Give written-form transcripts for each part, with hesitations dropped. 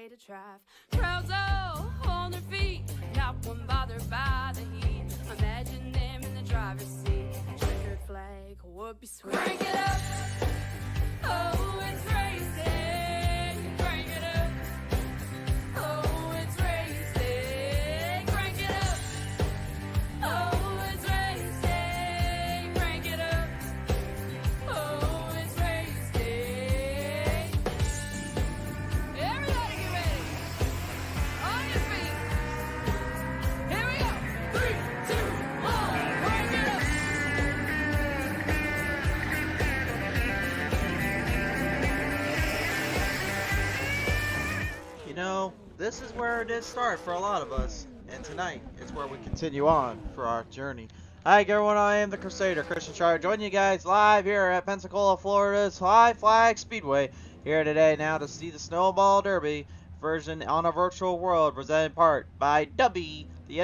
way to drive. Crowds all on their feet, not one bothered by the heat. Imagine them in the driver's seat. Checkered flag would be sweet. Crank it up, oh, it's racing. Crank it up, oh, it's racing. Crank it up, oh, it's racing. Crank it up, oh, it's racing. Everybody get ready. On your feet. Here we go. 3, 2, 1. Crank it up. You know, this is where it did start for a lot of us, and tonight is where we continue on for our journey. Hi everyone, I am the Crusader, Christian Shire, joining you guys live here at Pensacola, Florida's Flags Speedway. Here today now to see the Snowball Derby version on a virtual world, presented in part by Dubby, the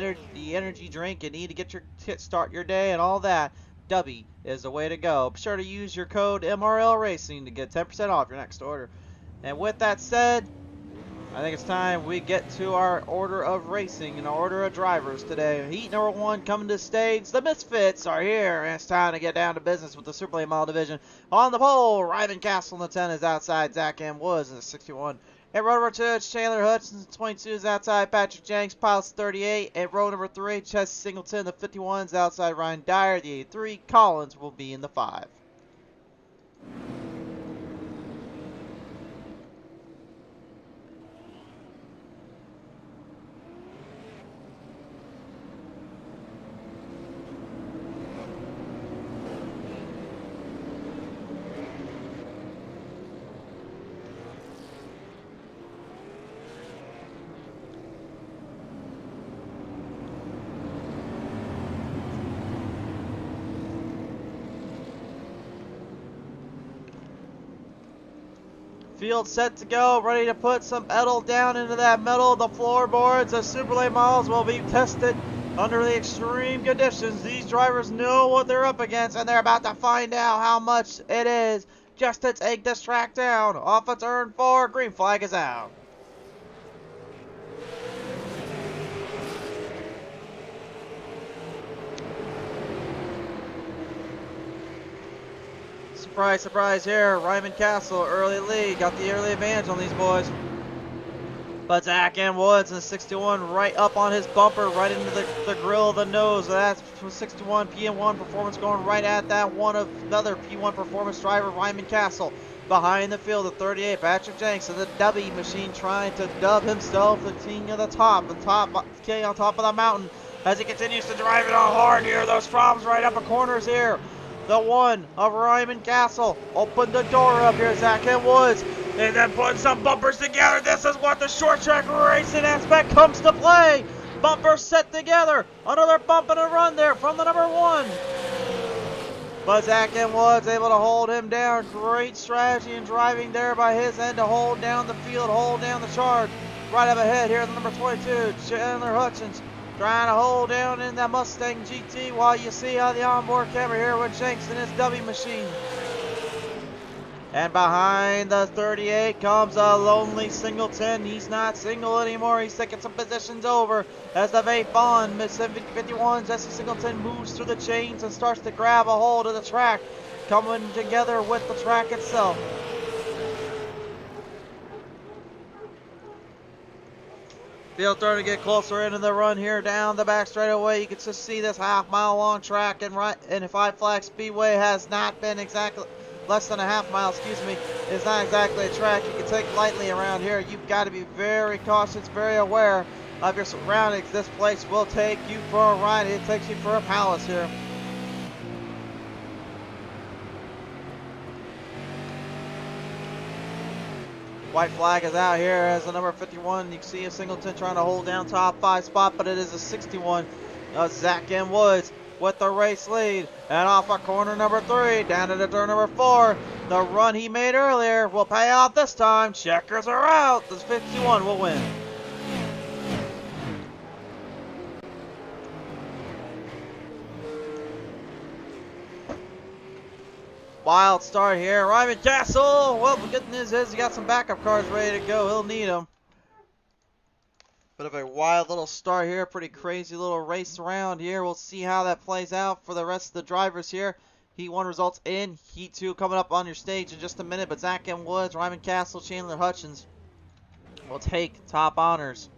energy drink you need to get your start your day and all that. Dubby is the way to go. Be sure to use your code MRL Racing to get 10% off your next order. And with that said, I think it's time we get to our order of racing and our order of drivers today. Heat number 1 coming to the stage. The Misfits are here, and it's time to get down to business with the Super Late Model Division. On the pole, Ryman Castle in the 10 is outside Zach M. Woods in the 61. At row number 2, it's Chandler Hutchins, 22 is outside Patrick Jenks, Pilots 38. At row number 3, Chess Singleton, the 51 is outside Ryan Dyer, the 83. Collins will be in the 5. Field set to go, ready to put some pedal down into that middle of the floorboards. The Super Late models will be tested under the extreme conditions. These drivers know what they're up against, and they're about to find out how much it is just to take this track down. Off of turn 4, green flag is out. Surprise, surprise here. Ryman Castle, early lead. Got the early advantage on these boys. But Zach M. Woods in the 61 right up on his bumper, right into the grill of the nose. That's 61 PM1 Performance going right at that one of another P1 Performance driver, Ryman Castle. Behind the field, the 38, Patrick Jenks, and the W machine trying to dub himself the king of the king on top of the mountain as he continues to drive it on hard here. Those problems right up the corners here. The 1 of Ryman Castle. Open the door up here, Zach M. Woods. And then putting some bumpers together. This is what the short track racing aspect comes to play. Bumpers set together. Another bump and a run there from the number 1. But Zach M. Woods able to hold him down. Great strategy in driving there by his end to hold down the field, hold down the charge. Right up ahead here, the number 22, Chandler Hutchins. Trying to hold down in that Mustang GT while you see how the onboard camera here with Jenks and his W machine. And behind the 38 comes a lonely Singleton. He's not single anymore. He's taking some positions over as the vape on. Miss 51 Jesse Singleton moves through the chains and starts to grab a hold of the track, coming together with the track itself. Field starting to get closer into the run here down the back straightaway. You can just see this half-mile long track, and Flags Speedway has not been exactly less than a half mile. Excuse me, is not exactly a track you can take lightly around here. You've got to be very cautious, very aware of your surroundings. This place will take you for a ride. It takes you for a palace here. White flag is out here as the number 51. You can see a Singleton trying to hold down top 5 spot, but it is a 61. Zach M. Woods with the race lead. And off of corner number 3, down to the turn number 4. The run he made earlier will pay out this time. Checkers are out. The 51 will win. Wild start here. Ryman Castle. Well, the good news is he got some backup cars ready to go. He'll need them. Bit of a wild little start here, pretty crazy little race around here. We'll see how that plays out for the rest of the drivers here. Heat 1 results in. Heat 2 coming up on your stage in just a minute. But Zach M. Woods, Ryman Castle, Chandler Hutchins will take top honors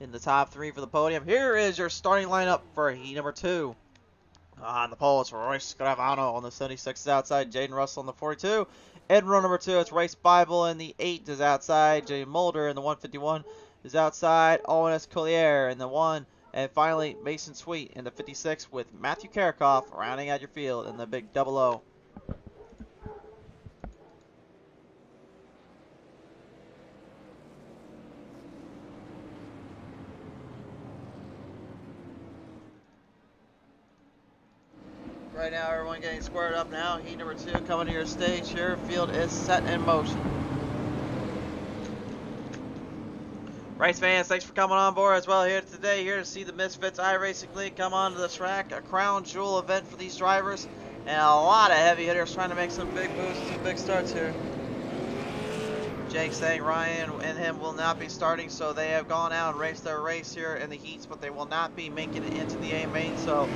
in the top 3 for the podium. Here is your starting lineup for heat number 2. On the pole, it's Royce Gravano on the 76 is outside. Jaden Russell on the 42. In row number 2, it's Race Bible, and the 8 is outside. Jay Mulder in the 151 is outside. Owen S. Collier in the 1. And finally, Mason Sweet in the 56 with Matthew Karakoff rounding out your field in the big 00. Right now, everyone getting squared up now. Heat number 2 coming to your stage here. Field is set in motion. Race fans, thanks for coming on board as well here today. Here to see the Misfitz iRacing League come onto the track. A crown jewel event for these drivers. And a lot of heavy hitters trying to make some big moves, some big starts here. Jake saying Ryan and him will not be starting, so they have gone out and raced their race here in the heats, but they will not be making it into the A main, so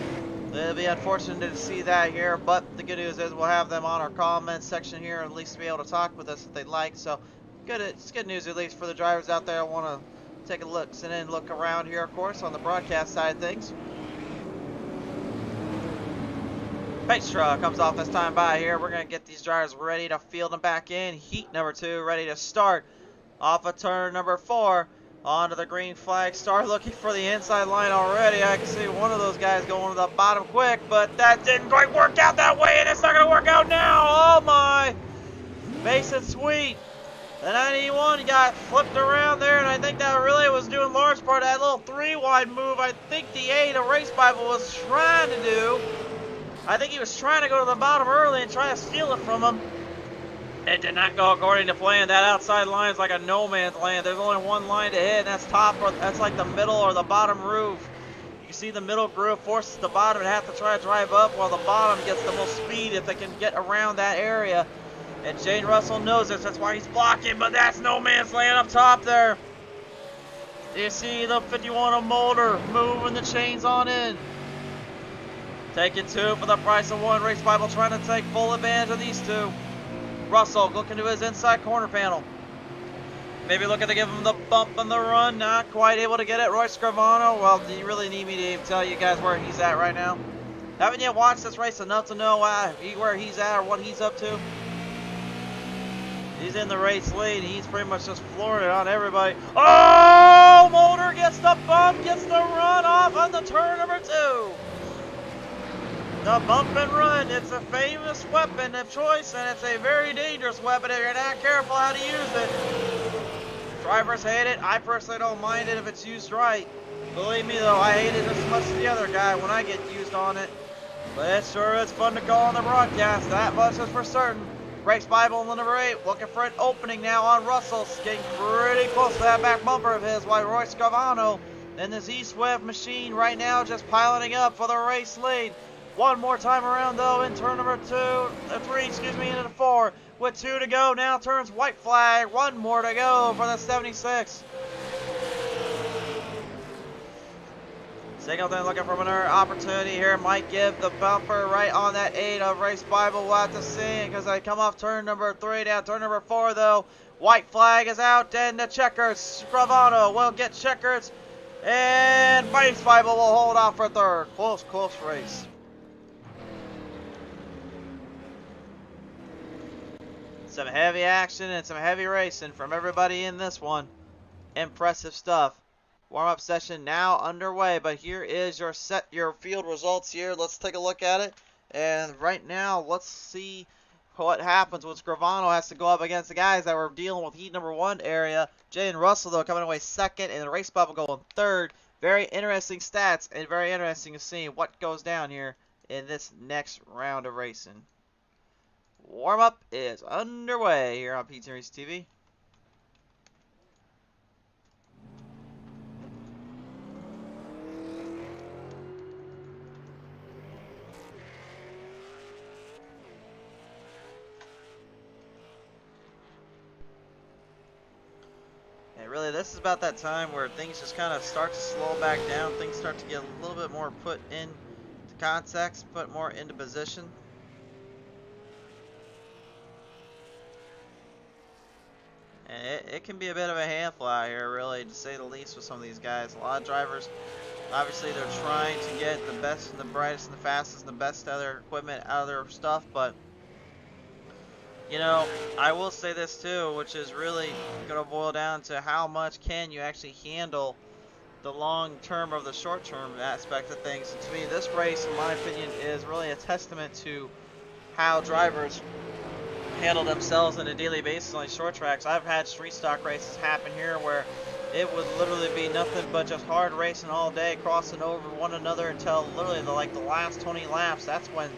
it'll be unfortunate to see that here, but the good news is we'll have them on our comment section here, at least to be able to talk with us if they'd like. So good, it's good news at least for the drivers out there. I want to take a look, sit in and look around here, of course, on the broadcast side of things. Pace truck comes off this time by here. We're going to get these drivers ready to field them back in. Heat number 2 ready to start off of turn number 4. Onto the green flag. Start looking for the inside line already. I can see one of those guys going to the bottom quick, but that didn't quite work out that way, and it's not going to work out now. Oh my! Mason Sweet. The 91 got flipped around there, and I think that really was doing large part of that little 3-wide move I think the 8 of Race Bible was trying to do. I think he was trying to go to the bottom early and try to steal it from him. It did not go according to plan. That outside line is like a no man's land. There's only one line to hit, and that's top, or that's like the middle or the bottom roof. You can see the middle groove forces the bottom to have to try to drive up, while the bottom gets the most speed if they can get around that area. And Jane Russell knows this. That's why he's blocking, but that's no man's land up top there. You see the 51 of Mulder moving the chains on in. Taking 2 for the price of 1. Race Bible trying to take full advantage of these 2. Russell looking to his inside corner panel. Maybe looking to give him the bump and the run. Not quite able to get it. Roy Scrivano. Well, do you really need me to tell you guys where he's at right now? Haven't yet watched this race enough to know where he's at or what he's up to. He's in the race lead. He's pretty much just flooring it on everybody. Oh! Mulder gets the bump, gets the run off on the turn number 2. The bump and run, it's a famous weapon of choice, and it's a very dangerous weapon if you're not careful how to use it. Drivers hate it. I personally don't mind it if it's used right. Believe me though, I hate it just as much as the other guy when I get used on it. But it sure is fun to call on the broadcast, that much is for certain. Race Bible in the number 8, looking for an opening now on Russell. Getting pretty close to that back bumper of his, while Roy Scavano and this E-Swift machine right now just piloting up for the race lead. One more time around though in turn number 3, into the 4. With 2 to go, now turns white flag. 1 more to go for the 76. Singleton looking for another opportunity here. Might give the bumper right on that 8 of Race Bible. We'll have to see because they come off turn number 3 down turn number 4 though. White flag is out, and the checkers. Gravano will get checkers, and Race Bible will hold off for 3rd. Close race. Some heavy action and some heavy racing from everybody in this one. Impressive stuff. Warm-up session now underway, but here is your field results here. Let's take a look at it. And right now, let's see what happens when Scrivano has to go up against the guys that were dealing with heat number 1 area. Jay and Russell, though, coming away 2nd, and the Race Bible going 3rd. Very interesting stats, and very interesting to see what goes down here in this next round of racing. Warm-up is underway here on PTM Racing TV. really, this is about that time where things just kind of start to slow back down. Things start to get a little bit more put into context, put more into position. And it can be a bit of a handful out here, really, to say the least, with some of these guys. A lot of drivers, obviously, they're trying to get the best and the brightest and the fastest and the best out of their equipment, out of their stuff, but you know, I will say this too, which is really going to boil down to how much can you actually handle the long term of the short term aspect of things. And to me, this race, in my opinion, is really a testament to how drivers handle themselves on a daily basis on these short tracks. I've had street stock races happen here where it would literally be nothing but just hard racing all day, crossing over one another until literally the last 20 laps. That's when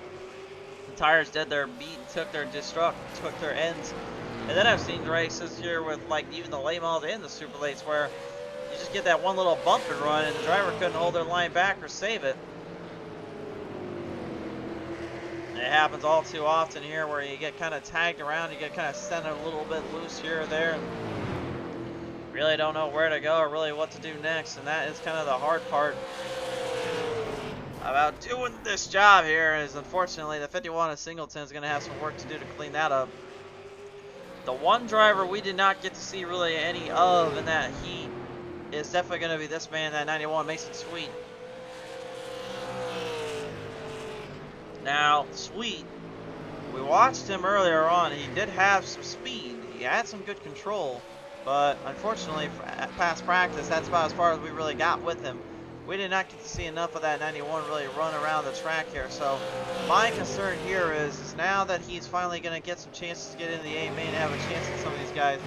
the tires did their beat and took their ends. And then I've seen races here with like even the late models and the super lates where you just get that one little bump and run and the driver couldn't hold their line back or save it. And it happens all too often here where you get kind of tagged around, you get kind of sent a little bit loose here or there. And really don't know where to go or really what to do next, and that is kind of the hard part about doing this job here. Is unfortunately the 51 of Singleton is going to have some work to do to clean that up. The one driver we did not get to see really any of in that heat is definitely going to be this man, that 91, Mason Sweet. Now, Sweet, we watched him earlier on. He did have some speed. He had some good control. But unfortunately, past practice, that's about as far as we really got with him. We did not get to see enough of that 91 really run around the track here. So my concern here is now that he's finally going to get some chances to get into the A main and have a chance at some of these guys,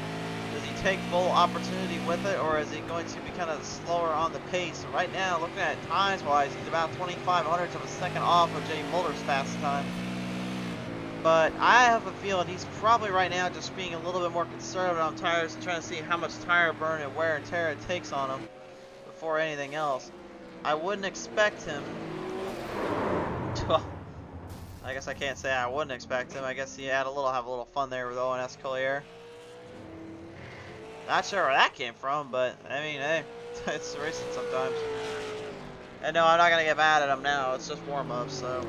does he take full opportunity with it, or is he going to be kind of slower on the pace? Right now, looking at it times-wise, he's about 25/100ths of a second off of Jay Mulder's fast time. But I have a feeling he's probably right now just being a little bit more conservative on tires and trying to see how much tire burn and wear and tear it takes on him before anything else. I wouldn't expect him to, I guess I can't say I wouldn't expect him. I guess he had have a little fun there with ONS Collier. Not sure where that came from, but I mean, hey, it's racing sometimes. And no, I'm not going to get mad at him now. It's just warm-up, so.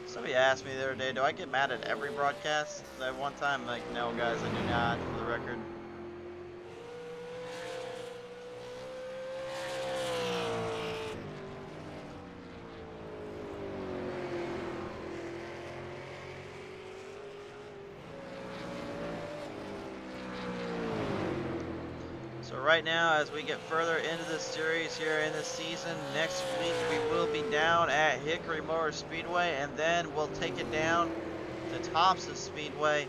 Somebody asked me the other day, do I get mad at every broadcast? At one time, like, no guys, I do not, for the record. So right now, as we get further into this series here in this season, next week we will be down at Hickory Motor Speedway, and then we'll take it down to Thompson Speedway.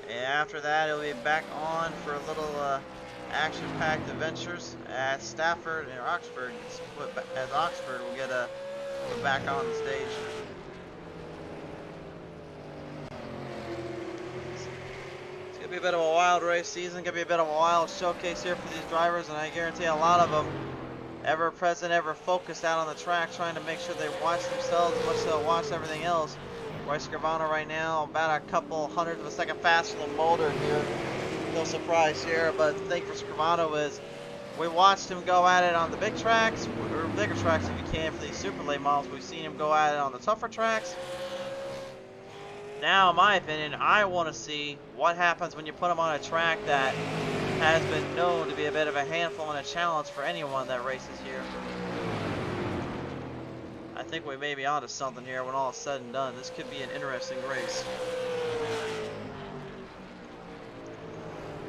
And after that, it'll be back on for a little action-packed adventures at Stafford and Oxford. As Oxford will get put back on the stage. Be a bit of a wild race season, gonna be a bit of a wild showcase here for these drivers, and I guarantee a lot of them ever present, ever focused out on the track, trying to make sure they watch themselves as much as they'll watch everything else. Bryce Scrivano right now about a couple hundredths of a second faster than Mulder here. No surprise here, but the thing for Scrivano is we watched him go at it on the big tracks, or bigger tracks if you can for these super late models. We've seen him go at it on the tougher tracks. Now, in my opinion, I want to see what happens when you put him on a track that has been known to be a bit of a handful and a challenge for anyone that races here. I think we may be onto something here when all is said and done. This could be an interesting race.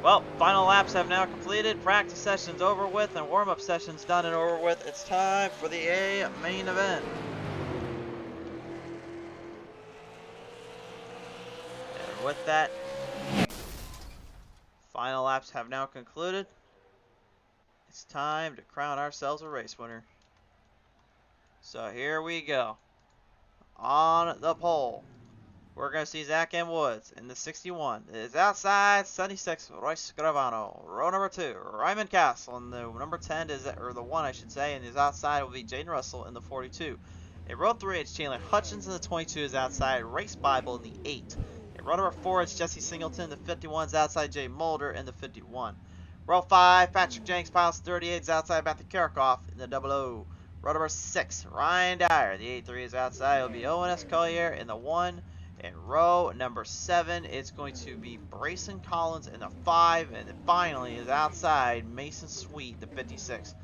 Well, final laps have now completed, practice session's over with, and warm-up session's done and over with. It's time for the A main event. With that, final laps have now concluded. It's time to crown ourselves a race winner. So here we go. On the pole, we're going to see Zach M. Woods in the 61. It is outside 76, Royce Gravano. Row number 2, Ryman Castle. And the number 10 is, or the 1 I should say, and his outside will be Jaden Russell in the 42. In row 3, it's Chandler Hutchins in the 22 is outside, Race Bible in the 8. Row number 4 is Jesse Singleton. The 51's outside Jay Mulder in the 51. Row 5, Patrick Jenks piles 38's outside Matthew Karakoff in the 00. Row number 6, Ryan Dyer. The 83 is outside. It'll be Owen S. Collier in the 1. And row number 7, it's going to be Brayson Collins in the 5. And then finally is outside Mason Sweet, the 56.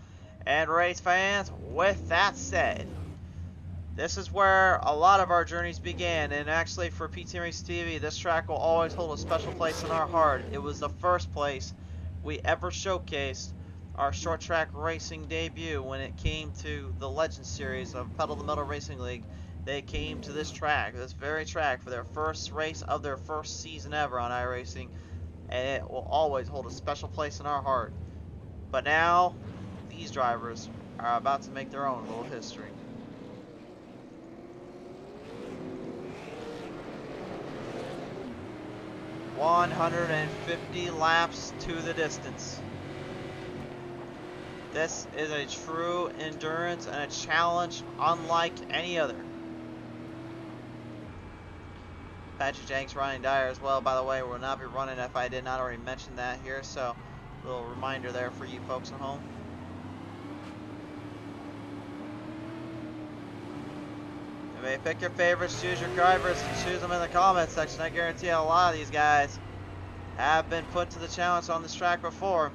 And race fans, with that said, this is where a lot of our journeys began. And actually for PTM Racing TV, this track will always hold a special place in our heart. It was the first place we ever showcased our short track racing debut when it came to the Legend Series of Pedal to the Metal Racing League. They came to this track, this very track, for their first race of their first season ever on iRacing, and it will always hold a special place in our heart. But now, these drivers are about to make their own little history. $150 laps to the distance. This is a true endurance and a challenge unlike any other. Patrick Jenks, Ryan Dyer as well, by the way, will not be running if I did not already mention that here, so a little reminder there for you folks at home. You may pick your favorites, choose your drivers, and choose them in the comments section. I guarantee a lot of these guys have been put to the challenge on this track before,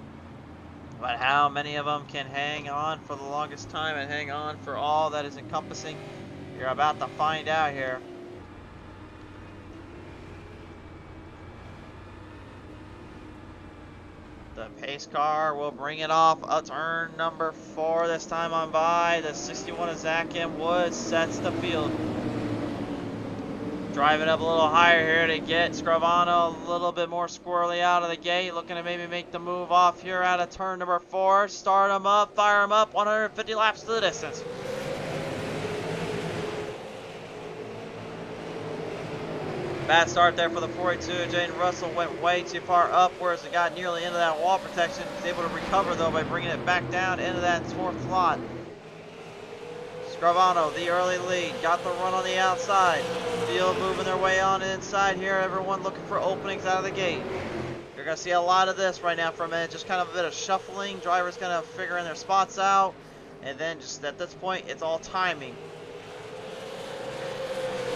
but how many of them can hang on for the longest time and hang on for all that is encompassing? You're about to find out here. The pace car will bring it off. Turn number 4 this time on by. The 61 of Zach M. Woods sets the field. Driving up a little higher here to get Scravano a little bit more squirrely out of the gate. Looking to maybe make the move off here out of turn number 4. Start him up, fire him up. 150 laps to the distance. Bad start there for the 42. Jaden Russell went way too far upwards and got nearly into that wall protection. He's able to recover though by bringing it back down into that 4th slot. Scravano, the early lead, got the run on the outside. Field moving their way on inside here. Everyone looking for openings out of the gate. You're going to see a lot of this right now for a minute. Just kind of a bit of shuffling. Drivers kind of figuring their spots out. And then just at this point, it's all timing.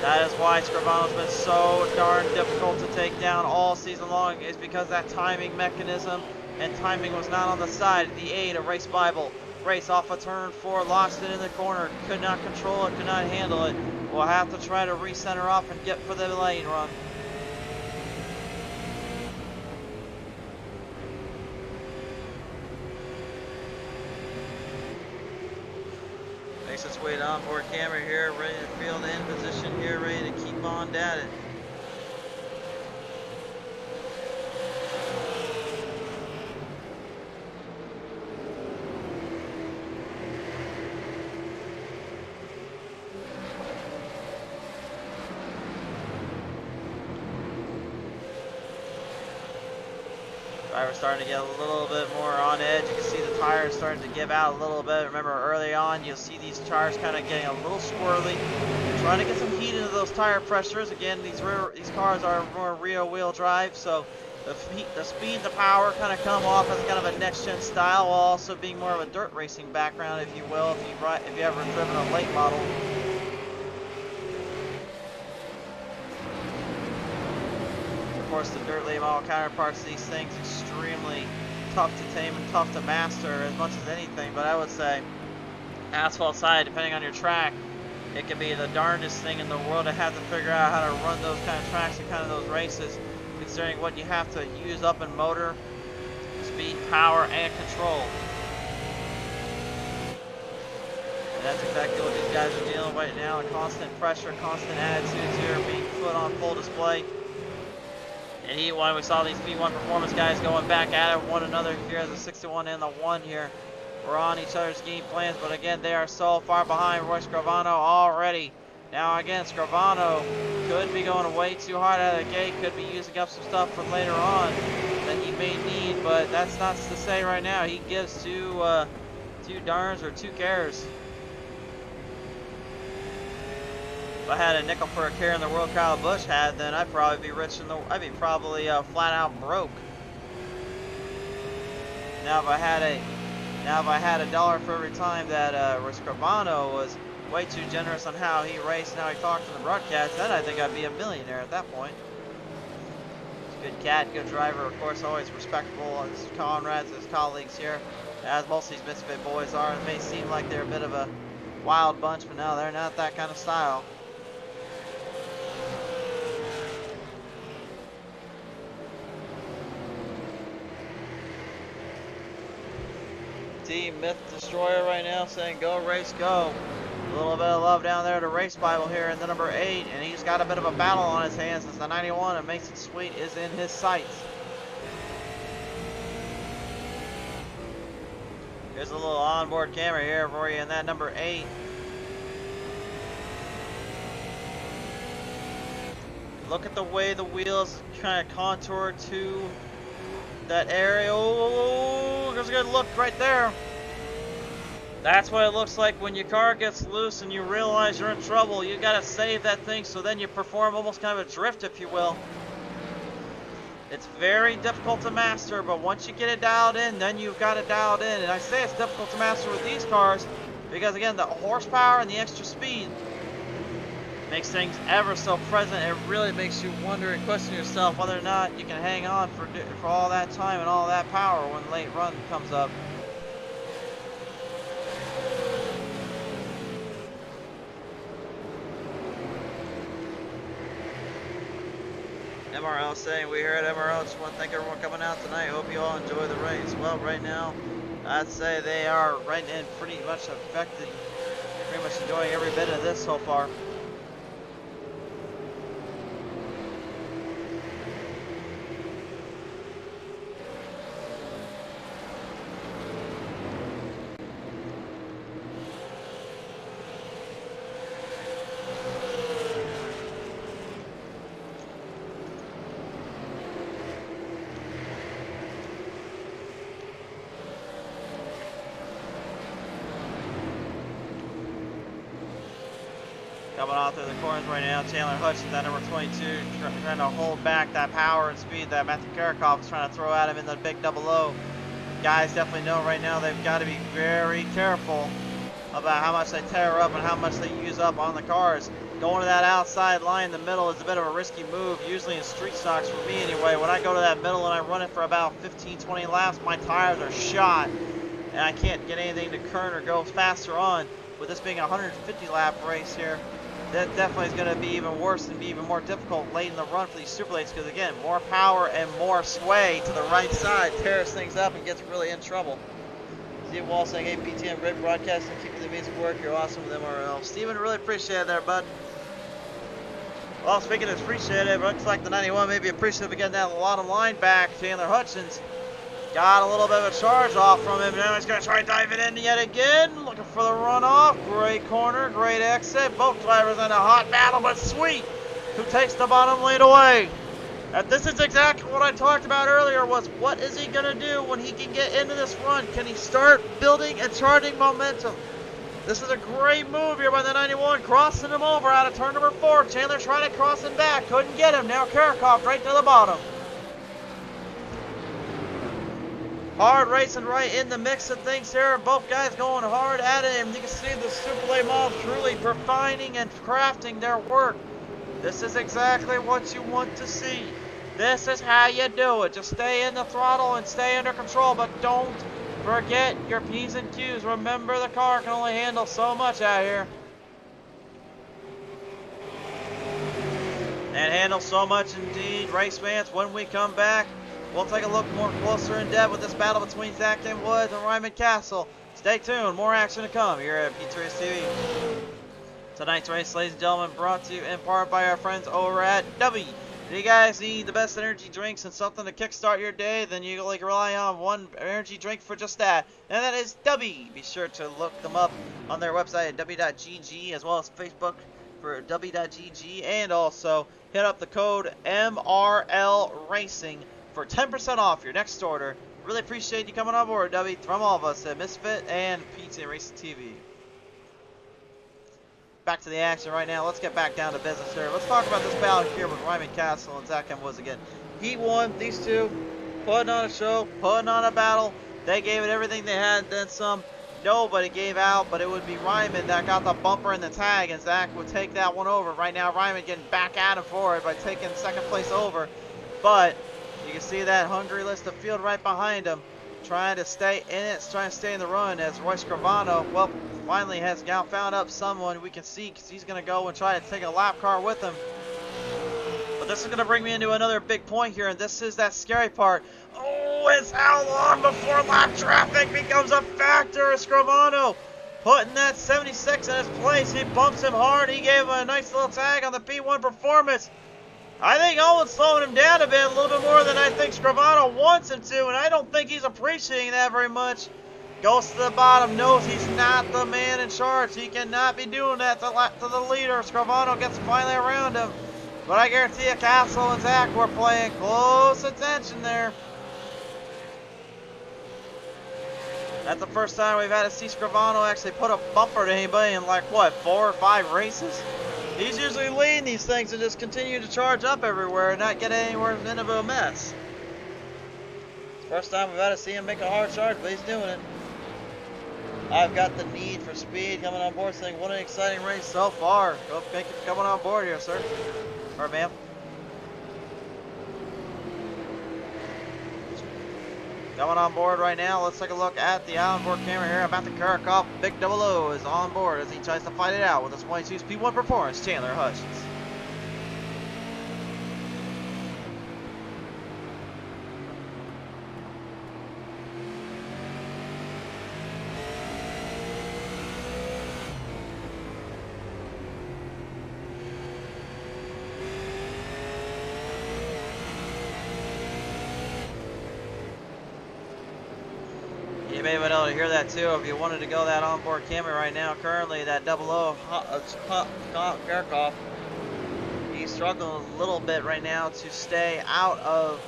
That is why Scravano's been so darn difficult to take down all season long, is because that timing mechanism, and timing was not on the side. The 8 of Race Bible. Race off of turn 4, lost it in the corner, could not control it, could not handle it. We'll have to try to recenter off and get for the lane run. Makes its way to onboard camera here, ready to field in position here, ready to keep on at it. Driver's starting to get a little bit more on edge. You can see the tires starting to give out a little bit. Remember early on, you'll see these tires kind of getting a little squirrely. You're trying to get some heat into those tire pressures. Again, these cars are more rear wheel drive, so the speed and the power kind of come off as kind of a next-gen style, while also being more of a dirt racing background, if you will, if you ever driven a late model. Of course, the dirt late model counterparts to these things extremely tough to tame and tough to master as much as anything, but I would say asphalt side, depending on your track, it can be the darndest thing in the world to have to figure out how to run those kind of tracks and kind of those races, considering what you have to use up in motor, speed, power, and control. And that's exactly what these guys are dealing with right now, a constant pressure, constant attitudes here being put on full display. In Heat 1, we saw these P1 performance guys going back at it one another here, the 61 and the 1 here. We're on each other's game plans, but again, they are so far behind Roy Scravano already. Now again, Scravano could be going way too hard out of the gate, could be using up some stuff for later on that he may need, but that's not to say right now. He gives two darns or two cares. If I had a nickel for a care in the world Kyle Busch had, then I'd probably be rich in the. I'd be probably flat out broke. Now if I had a dollar for every time that Riscobano was way too generous on how he raced and how he talked to the broadcast, then I think I'd be a millionaire at that point. He's a good cat, good driver, of course, always respectable of his comrades, his colleagues here, as most of these Misfit boys are. It may seem like they're a bit of a wild bunch, but no, they're not that kind of style. Team Myth Destroyer right now saying go race go. A little bit of love down there to Race Bible here in the number 8, and he's got a bit of a battle on his hands as the 91 and Makes It Sweet is in his sights. Here's a little onboard camera here for you in that number 8. Look at the way the wheels kind of contour to that area. Oh, there's a good look right there. That's what it looks like when your car gets loose and you realize you're in trouble. You gotta save that thing, so then you perform almost kind of a drift, if you will. It's very difficult to master, but once you get it dialed in, then you've got it dialed in. And I say it's difficult to master with these cars because, again, the horsepower and the extra speed makes things ever so present. It really makes you wonder and question yourself whether or not you can hang on for all that time and all that power when late run comes up. MRL saying we here at MRL just want to thank everyone coming out tonight. Hope you all enjoy the race. Well, right now, I'd say they are right in pretty much affected, pretty much enjoying every bit of this so far. Coming off through the corners right now, Chandler Hutchins, that number 22, trying to hold back that power and speed that Matthew Karakov is trying to throw at him in the big double O. Guys definitely know right now they've got to be very careful about how much they tear up and how much they use up on the cars. Going to that outside line in the middle is a bit of a risky move, usually in street stocks for me anyway. When I go to that middle and I run it for about 15-20 laps, my tires are shot and I can't get anything to turn or go faster on. With this being a 150 lap race here, that definitely is going to be even worse and be even more difficult late in the run for these super lates because, again, more power and more sway to the right side tears things up and gets really in trouble. Steve Wall saying, hey, PTM, great broadcasting, keep the amazing work, you're awesome with MRL. Steven, really appreciate it there, bud. Well, speaking of appreciate it, looks like the 91 may be appreciative of getting that bottom line back. Chandler Hutchins got a little bit of a charge off from him. Now he's going to try diving in yet again. Looking for the runoff. Great corner, great exit. Both drivers in a hot battle, but Sweet, who takes the bottom lead away. And this is exactly what I talked about earlier, was what is he going to do when he can get into this run? Can he start building and charting momentum? This is a great move here by the 91, crossing him over out of turn number 4. Chandler trying to cross him back. Couldn't get him. Now Karakov right to the bottom. Hard racing right in the mix of things here. Both guys going hard at it. And you can see the Super Late Mob truly refining and crafting their work. This is exactly what you want to see. This is how you do it. Just stay in the throttle and stay under control, but don't forget your P's and Q's. Remember, the car can only handle so much out here. And handle so much indeed. Race fans, when we come back, we'll take a look more closer in depth with this battle between Zach M. Woods and Ryman Castle. Stay tuned, more action to come here at PTM Racing TV. Tonight's race, ladies and gentlemen, brought to you in part by our friends over at W. If you guys need the best energy drinks and something to kickstart your day, then you can rely on one energy drink for just that, and that is W. Be sure to look them up on their website at w.gg, as well as Facebook for w.gg, and also hit up the code MRL Racing for 10% off your next order. Really appreciate you coming on board, W, from all of us at Misfit and PTM Racing TV. back to the action right now. Let's get back down to business here. Let's talk about this battle here with Ryman Castle and Zach M. Woods again. He won, these two, putting on a show, putting on a battle. They gave it everything they had, then some. Nobody gave out, but it would be Ryman that got the bumper and the tag, and Zach would take that one over. Right now, Ryman getting back at him for it by taking second place over. But you can see that hungry list of field right behind him, trying to stay in it, trying to stay in the run as Roy Scrivano, well, finally has now found up someone we can see, because he's going to go and try to take a lap car with him. But this is going to bring me into another big point here, and this is that scary part. Oh, it's how long before lap traffic becomes a factor. Scrivano putting that 76 in his place. He bumps him hard. He gave him a nice little tag on the P1 performance. I think Owen's slowing him down a bit, a little bit more than I think Scrivano wants him to, and I don't think he's appreciating that very much. Goes to the bottom, knows he's not the man in charge. He cannot be doing that to the leader. Scrivano gets finally around him. But I guarantee you, Castle and Zach were playing close attention there. That's the first time we've had to see Scrivano actually put a bumper to anybody in like, what, 4 or 5 races? He's usually leading these things and just continue to charge up everywhere and not get anywhere in a mess. First time we've had to see him make a hard charge, but he's doing it. I've got the need for speed coming on board, saying what an exciting race so far. Well, thank you for coming on board here, sir. Or ma'am. Coming on board right now, let's take a look at the onboard camera here. About the Karakov, Big Double O is on board as he tries to fight it out with his 22 P1 performance, Chandler Hutchins. You may have been able to hear that too if you wanted to go that onboard camera right now. Currently, that double O Karakov, he's struggling a little bit right now to stay out of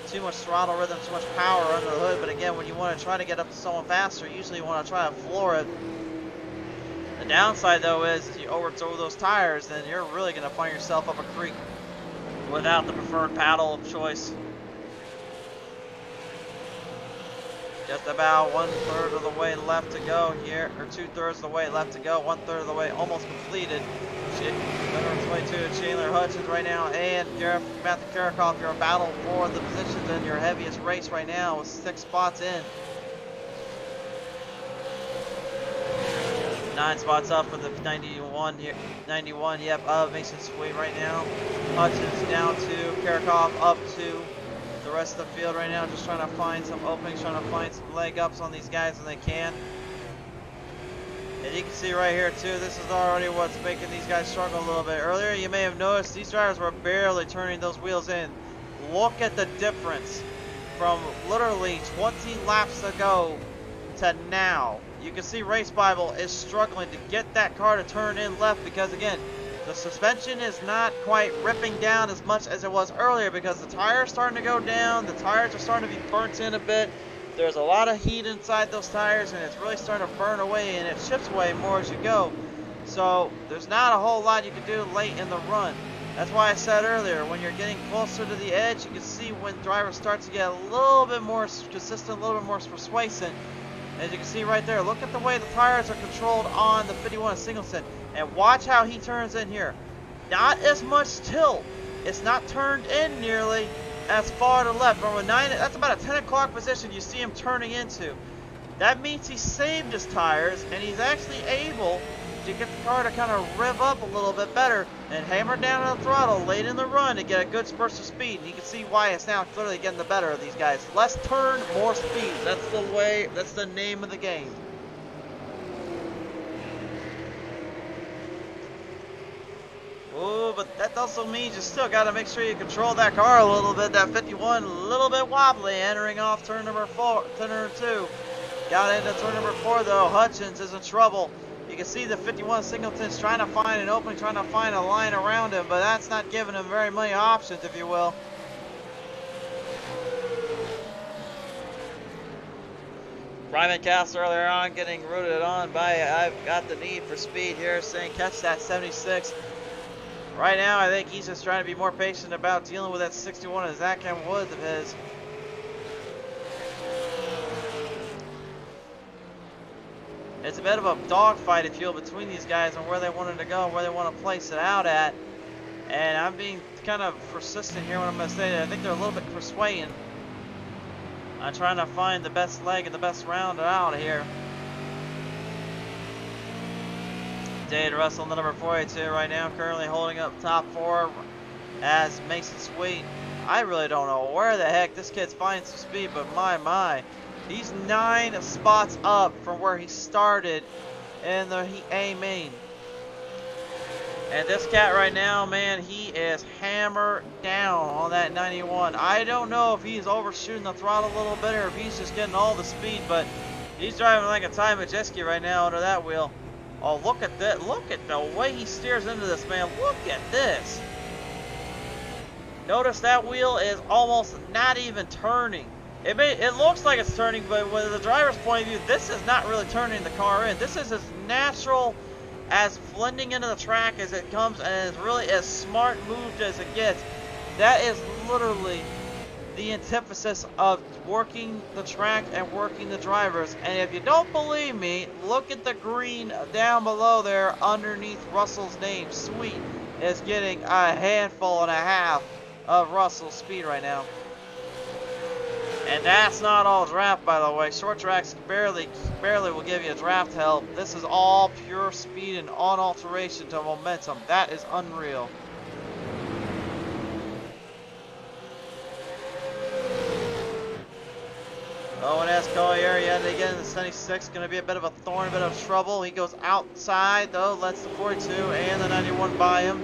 too much throttle rhythm, too much power under the hood. But again, when you want to try to get up to someone faster, usually you want to try to floor it. The downside though is if you overthrow those tires, then you're really going to find yourself up a creek without the preferred paddle of choice. Just about 1/3 of the way left to go here, or 2/3 of the way left to go, 1/3 of the way almost completed. Number 22, Chandler Hutchins right now, and Matthew Karakov, you're a battle for the positions in your heaviest race right now with 6 spots in. 9 spots up for the 91 here, 91, yep, of Mason Sweet right now. Hutchins down to Karakov, up to the rest of the field right now, just trying to find some openings, trying to find some leg ups on these guys when they can. And you can see right here too, this is already what's making these guys struggle a little bit. Earlier you may have noticed these drivers were barely turning those wheels in. Look at the difference from literally 20 laps ago to now. You can see Race Bible is struggling to get that car to turn in left because again, the suspension is not quite ripping down as much as it was earlier because the tires are starting to go down, the tires are starting to be burnt in a bit. There's a lot of heat inside those tires and it's really starting to burn away and it chips away more as you go. So there's not a whole lot you can do late in the run. That's why I said earlier, when you're getting closer to the edge, you can see when drivers start to get a little bit more consistent, a little bit more persuasive. As you can see right there, look at the way the tires are controlled on the 51 Singleton. And watch how he turns in here. Not as much tilt. It's not turned in nearly as far to the left. From a 9, that's about a 10 o'clock position you see him turning into. That means he saved his tires and he's actually able to get the car to kind of rev up a little bit better and hammer down on the throttle late in the run to get a good burst of speed. And you can see why it's now clearly getting the better of these guys. Less turn, more speed. That's the way, that's the name of the game. Oh, but that also means you still got to make sure you control that car a little bit. That 51 a little bit wobbly, entering off turn number 4, turn number 2. Got into turn number 4 though. Hutchins is in trouble. You can see the 51 Singleton's trying to find an opening, trying to find a line around him, but that's not giving him very many options, if you will. Ryman Castle earlier on getting rooted on by I've got the need for speed here, saying catch that 76. Right now, I think he's just trying to be more patient about dealing with that 61 and Zach M. Woods of his. It's a bit of a dogfight, if you will, between these guys on where they wanted to go and where they want to place it out at. And I'm being kind of persistent here when I'm going to say that I think they're a little bit persuading. I'm trying to find the best leg and the best round out here. Dade Russell, the number 42 right now, currently holding up top 4 as Mason Sweet. I really don't know where the heck this kid's finding some speed, but my. He's 9 spots up from where he started in the A main. And this cat right now, man, he is hammered down on that 91. I don't know if he's overshooting the throttle a little bit or if he's just getting all the speed, but he's driving like a Ty Majeski right now under that wheel. Oh, look at that. Look at the way he steers into this, man. Look at this. Notice that wheel is almost not even turning. It looks like it's turning, but with the driver's point of view, this is not really turning the car in. This is as natural, as blending into the track as it comes, and is really as smart moved as it gets. That is literally the antithesis of working the track and working the drivers. And if you don't believe me, look at the green down below there underneath Russell's name. Sweet is getting a handful and a half of Russell's speed right now. And that's not all draft, by the way. Short tracks barely will give you draft help. This is all pure speed and on alteration to momentum. That is unreal. Owen S. Collier yet again in the 76, going to be a bit of a thorn, a bit of trouble. He goes outside though, lets the 42 and the 91 by him.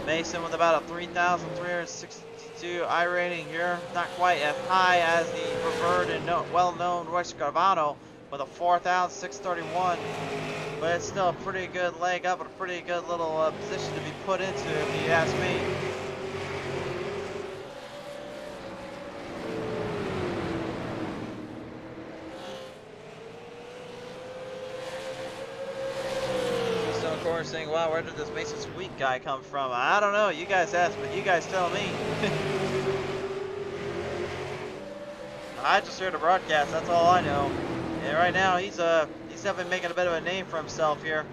Mason with about a 3,362 I rating here. Not quite as high as the revered and well-known Royce Garvano with a 4,631. But it's still a pretty good leg up and a pretty good little position to be put into, if you ask me. Saying, wow, where did this Mason Sweet guy come from? I don't know. You guys asked, but you guys tell me. I just heard a broadcast. That's all I know. And right now, he's definitely making a bit of a name for himself here.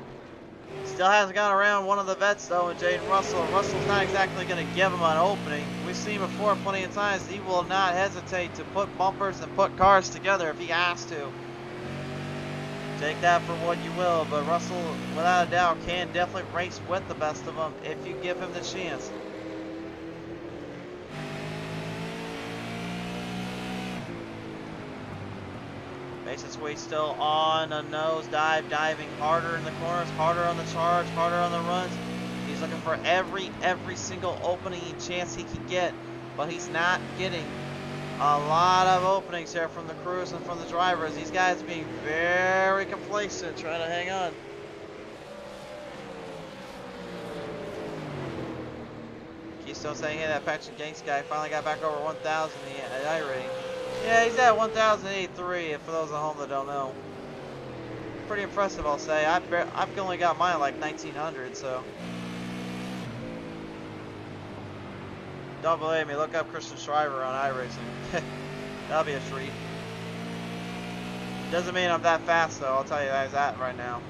Still hasn't gone around one of the vets though, and Jaden Russell. Russell's not exactly going to give him an opening. We've seen before plenty of times. He will not hesitate to put bumpers and put cars together if he has to. Take that for what you will, but Russell, without a doubt, can definitely race with the best of them if you give him the chance. Mason Sweet still on a nosedive, diving harder in the corners, harder on the charge, harder on the runs. He's looking for every single opening chance he can get, but he's not getting a lot of openings here from the crews and from the drivers. These guys being very complacent, trying to hang on. Keystone saying, hey, that Patrick Ganks guy finally got back over 1,000 in the I rating. Yeah, he's at 1,083, for those at home that don't know. Pretty impressive, I'll say. I've only got mine like 1,900, so. Don't believe me, look up Christian Shriver on iRacing. That'll be a treat. Doesn't mean I'm that fast though, I'll tell you that right now.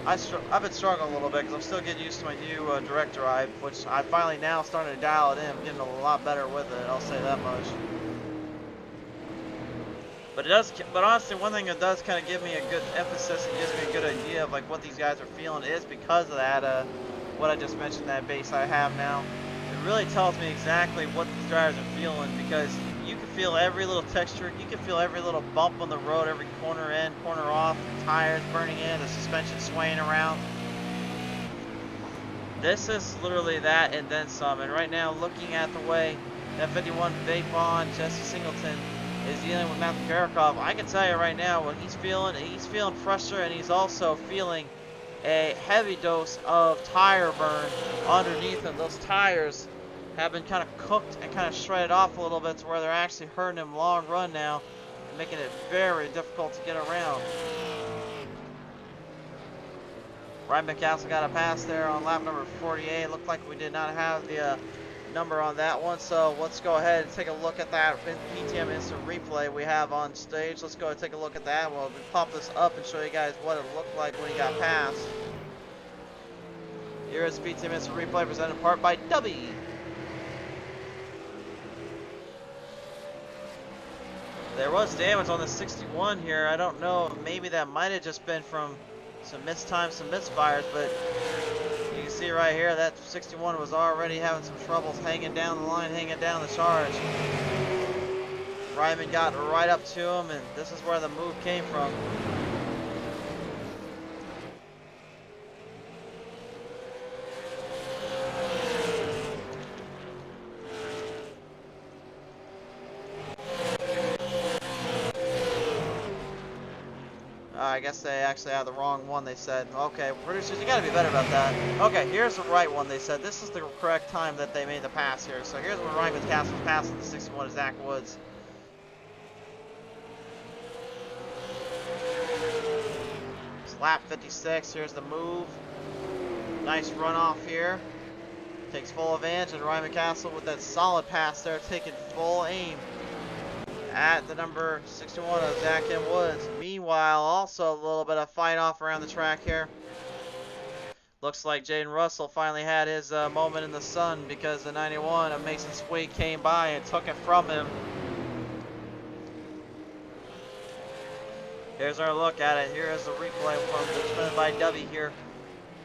I've been struggling a little bit because I'm still getting used to my new direct drive, which I finally now starting to dial it in. I'm getting a lot better with it, I'll say that much. But honestly, one thing that does kind of give me a good emphasis and gives me a good idea of like what these guys are feeling is because of that, what I just mentioned, that base I have now. It really tells me exactly what these drivers are feeling, because you can feel every little texture, you can feel every little bump on the road, every corner in, corner off, tires burning in, the suspension swaying around. This is literally that and then some. And right now, looking at the way that 51 Vapon, Jesse Singleton is dealing with Matthew Karakov, I can tell you right now what he's feeling pressure, and he's also feeling a heavy dose of tire burn underneath him. Those tires have been kind of cooked and kind of shredded off a little bit to where they're actually hurting him long run now and making it very difficult to get around. Ryan McCaskill got a pass there on lap number 48. Looked like we did not have the number on that one, so let's go ahead and take a look at that PTM instant replay we have on stage. Let's go and take a look at that. We'll pop this up and show you guys what it looked like when he got passed. Here is PTM instant replay presented in part by W. There was damage on the 61 here. I don't know, maybe that might have just been from some missed times, some misfires, but you can see right here that 61 was already having some troubles hanging down the line, hanging down the charge. Ryman got right up to him, and this is where the move came from. I guess they actually have the wrong one, they said. Okay, producers, you gotta be better about that. Okay, here's the right one, they said. This is the correct time that they made the pass here. So here's where Ryan McCaskill was passing the 61 to Zach Woods. It's lap 56, here's the move. Nice runoff here. Takes full advantage, and Ryan McCaskill with that solid pass there, taking full aim at the number 61 of Zach M. Woods. Meanwhile, also a little bit of fight off around the track here. Looks like Jaden Russell finally had his moment in the sun because the 91 of Mason Sweet came by and took it from him. Here's our look at it. Here is the replay from presented by W here.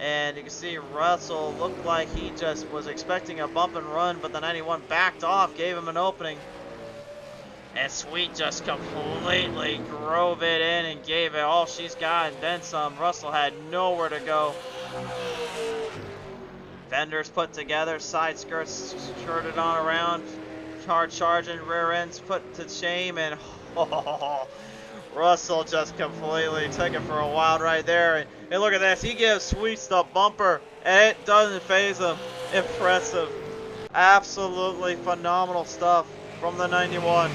And you can see Russell looked like he just was expecting a bump and run, but the 91 backed off, gave him an opening. And Sweet just completely drove it in and gave it all she's got and then some. Russell had nowhere to go. Fenders put together, side skirts skirted on around, hard charging, rear ends put to shame, and Russell just completely took it for a wild ride there. And look at this, he gives Sweets the bumper, and it doesn't faze him. Impressive. Absolutely phenomenal stuff from the 91.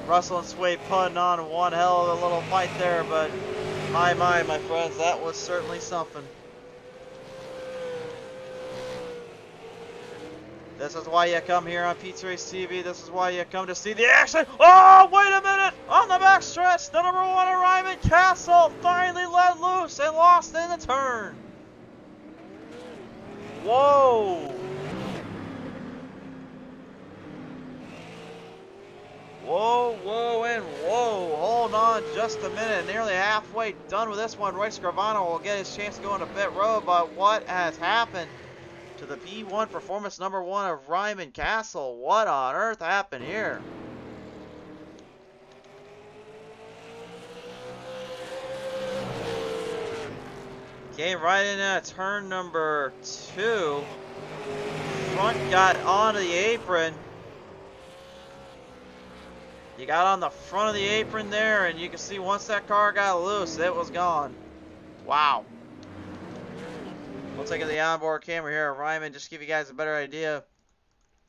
Russell and Sweet putting on one hell of a little fight there, but my friends, that was certainly something. This is why you come here on PTM Racing TV. This is why you come to see the action. Oh, wait a minute! On the backstretch, the number 1 Ryman Castle finally let loose and lost in the turn. Whoa! Whoa, whoa, and whoa. Hold on just a minute. Nearly halfway done with this one. Roy Scrivano will get his chance to go into pit road, but what has happened to the P1 performance number 1 of Ryman Castle? What on earth happened here? Came right in at turn number 2. Front got onto the apron. You got on the front of the apron there, and you can see once that car got loose, it was gone. Wow. We'll take the onboard camera here of Ryman, just to give you guys a better idea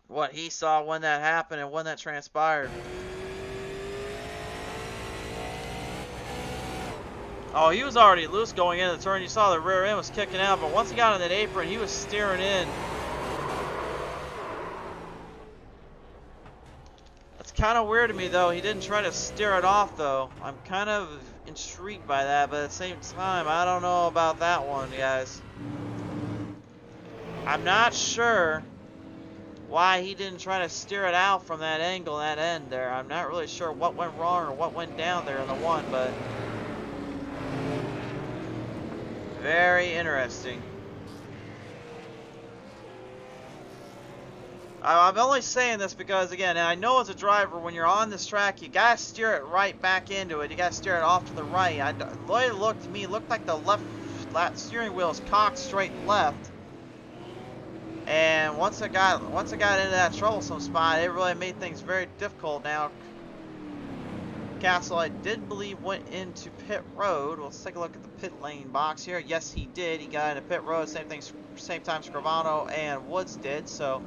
what he saw when that happened and when that transpired. Oh, he was already loose going into the turn. You saw the rear end was kicking out, but once he got on that apron, he was steering in. Kind of weird to me though, he didn't try to steer it off though. I'm kind of intrigued by that, but at the same time, I don't know about that one, guys. I'm not sure why he didn't try to steer it out from that angle, that end there. I'm not really sure what went wrong or what went down there in the one, but very interesting. I'm only saying this because, again, I know as a driver, when you're on this track, you gotta steer it right back into it. You gotta steer it off to the right. The way it looked to me, looked like the left steering wheel is cocked straight left. And once it got into that troublesome spot, it really made things very difficult. Now, Castle, I did believe, went into pit road. Let's take a look at the pit lane box here. Yes, he did. He got into pit road. Same time Scrivano and Woods did. So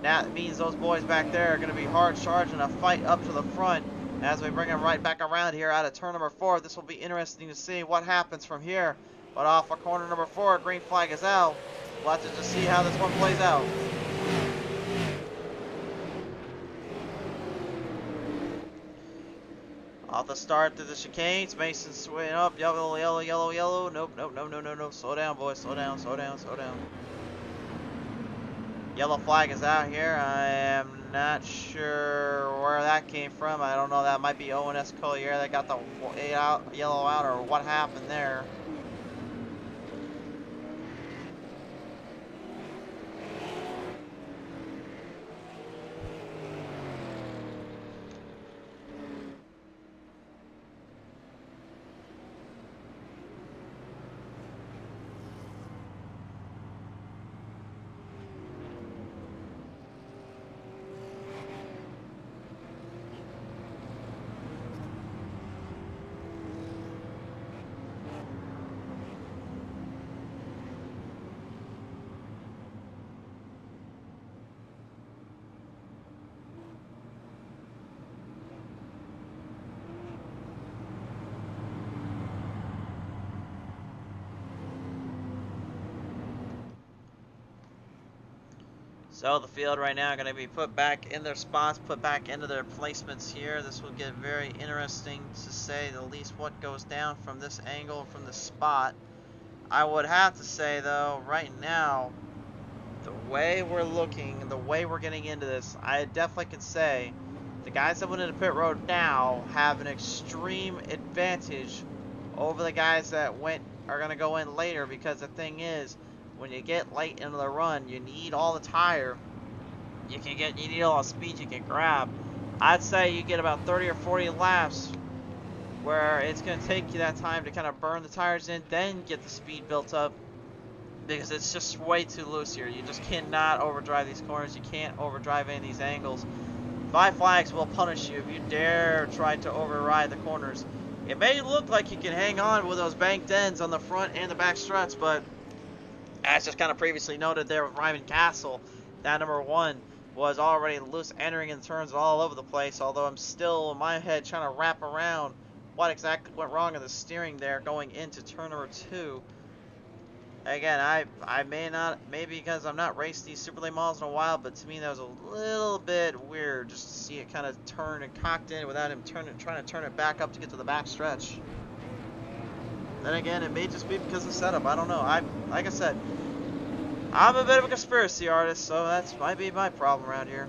that means those boys back there are going to be hard charging a fight up to the front as we bring them right back around here out of turn number 4. This will be interesting to see what happens from here. But off of corner number 4, green flag is out. We'll have to just see how this one plays out. Off the start to the chicanes, Mason swing up, yellow, yellow, yellow, yellow. Nope, nope, no, no, no, no. Slow down, boys. Slow down, slow down, slow down. Yellow flag is out here. I am not sure where that came from. I don't know. That might be ONS Collier that got the yellow out, or what happened there. So the field right now going to be put back in their spots, put back into their placements here. This will get very interesting to say the least what goes down from this angle, from the spot. I would have to say though, right now, the way we're looking, the way we're getting into this, I definitely can say the guys that went into pit road now have an extreme advantage over the guys that are going to go in later, because the thing is, when you get late into the run, you need all the tire. You need all the speed you can grab. I'd say you get about 30 or 40 laps where it's going to take you that time to kind of burn the tires in, then get the speed built up, because it's just way too loose here. You just cannot overdrive these corners. You can't overdrive any of these angles. 5 flags will punish you if you dare try to override the corners. It may look like you can hang on with those banked ends on the front and the back struts, but as just kind of previously noted there with Ryman Castle, that number 1 was already loose, entering in turns all over the place, although I'm still in my head trying to wrap around what exactly went wrong in the steering there going into turn number 2. Again, I may not, maybe because I'm not raced these super late models in a while, but to me that was a little bit weird just to see it kind of turn and cocked in without him trying to turn it back up to get to the back stretch. Then again, it may just be because of the setup. I don't know. Like I said, I'm a bit of a conspiracy artist, so that might be my problem around here.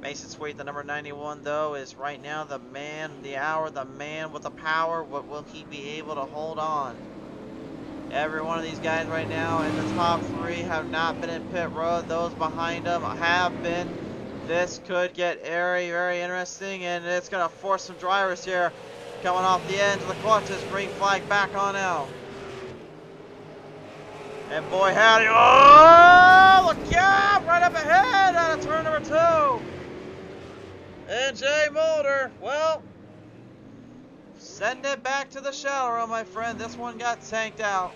Mason Sweet, the number 91, though, is right now the man, the hour, the man with the power. What will he be able to hold on? Every one of these guys right now in the top 3 have not been in pit road. Those behind them have been. This could get very, very interesting, and it's going to force some drivers here coming off the ends of the clutches. Green flag back on out. And boy, howdy. Oh, look out! Right up ahead out of turn number 2. And Jay Mulder, well, send it back to the shallow room, my friend. This one got tanked out.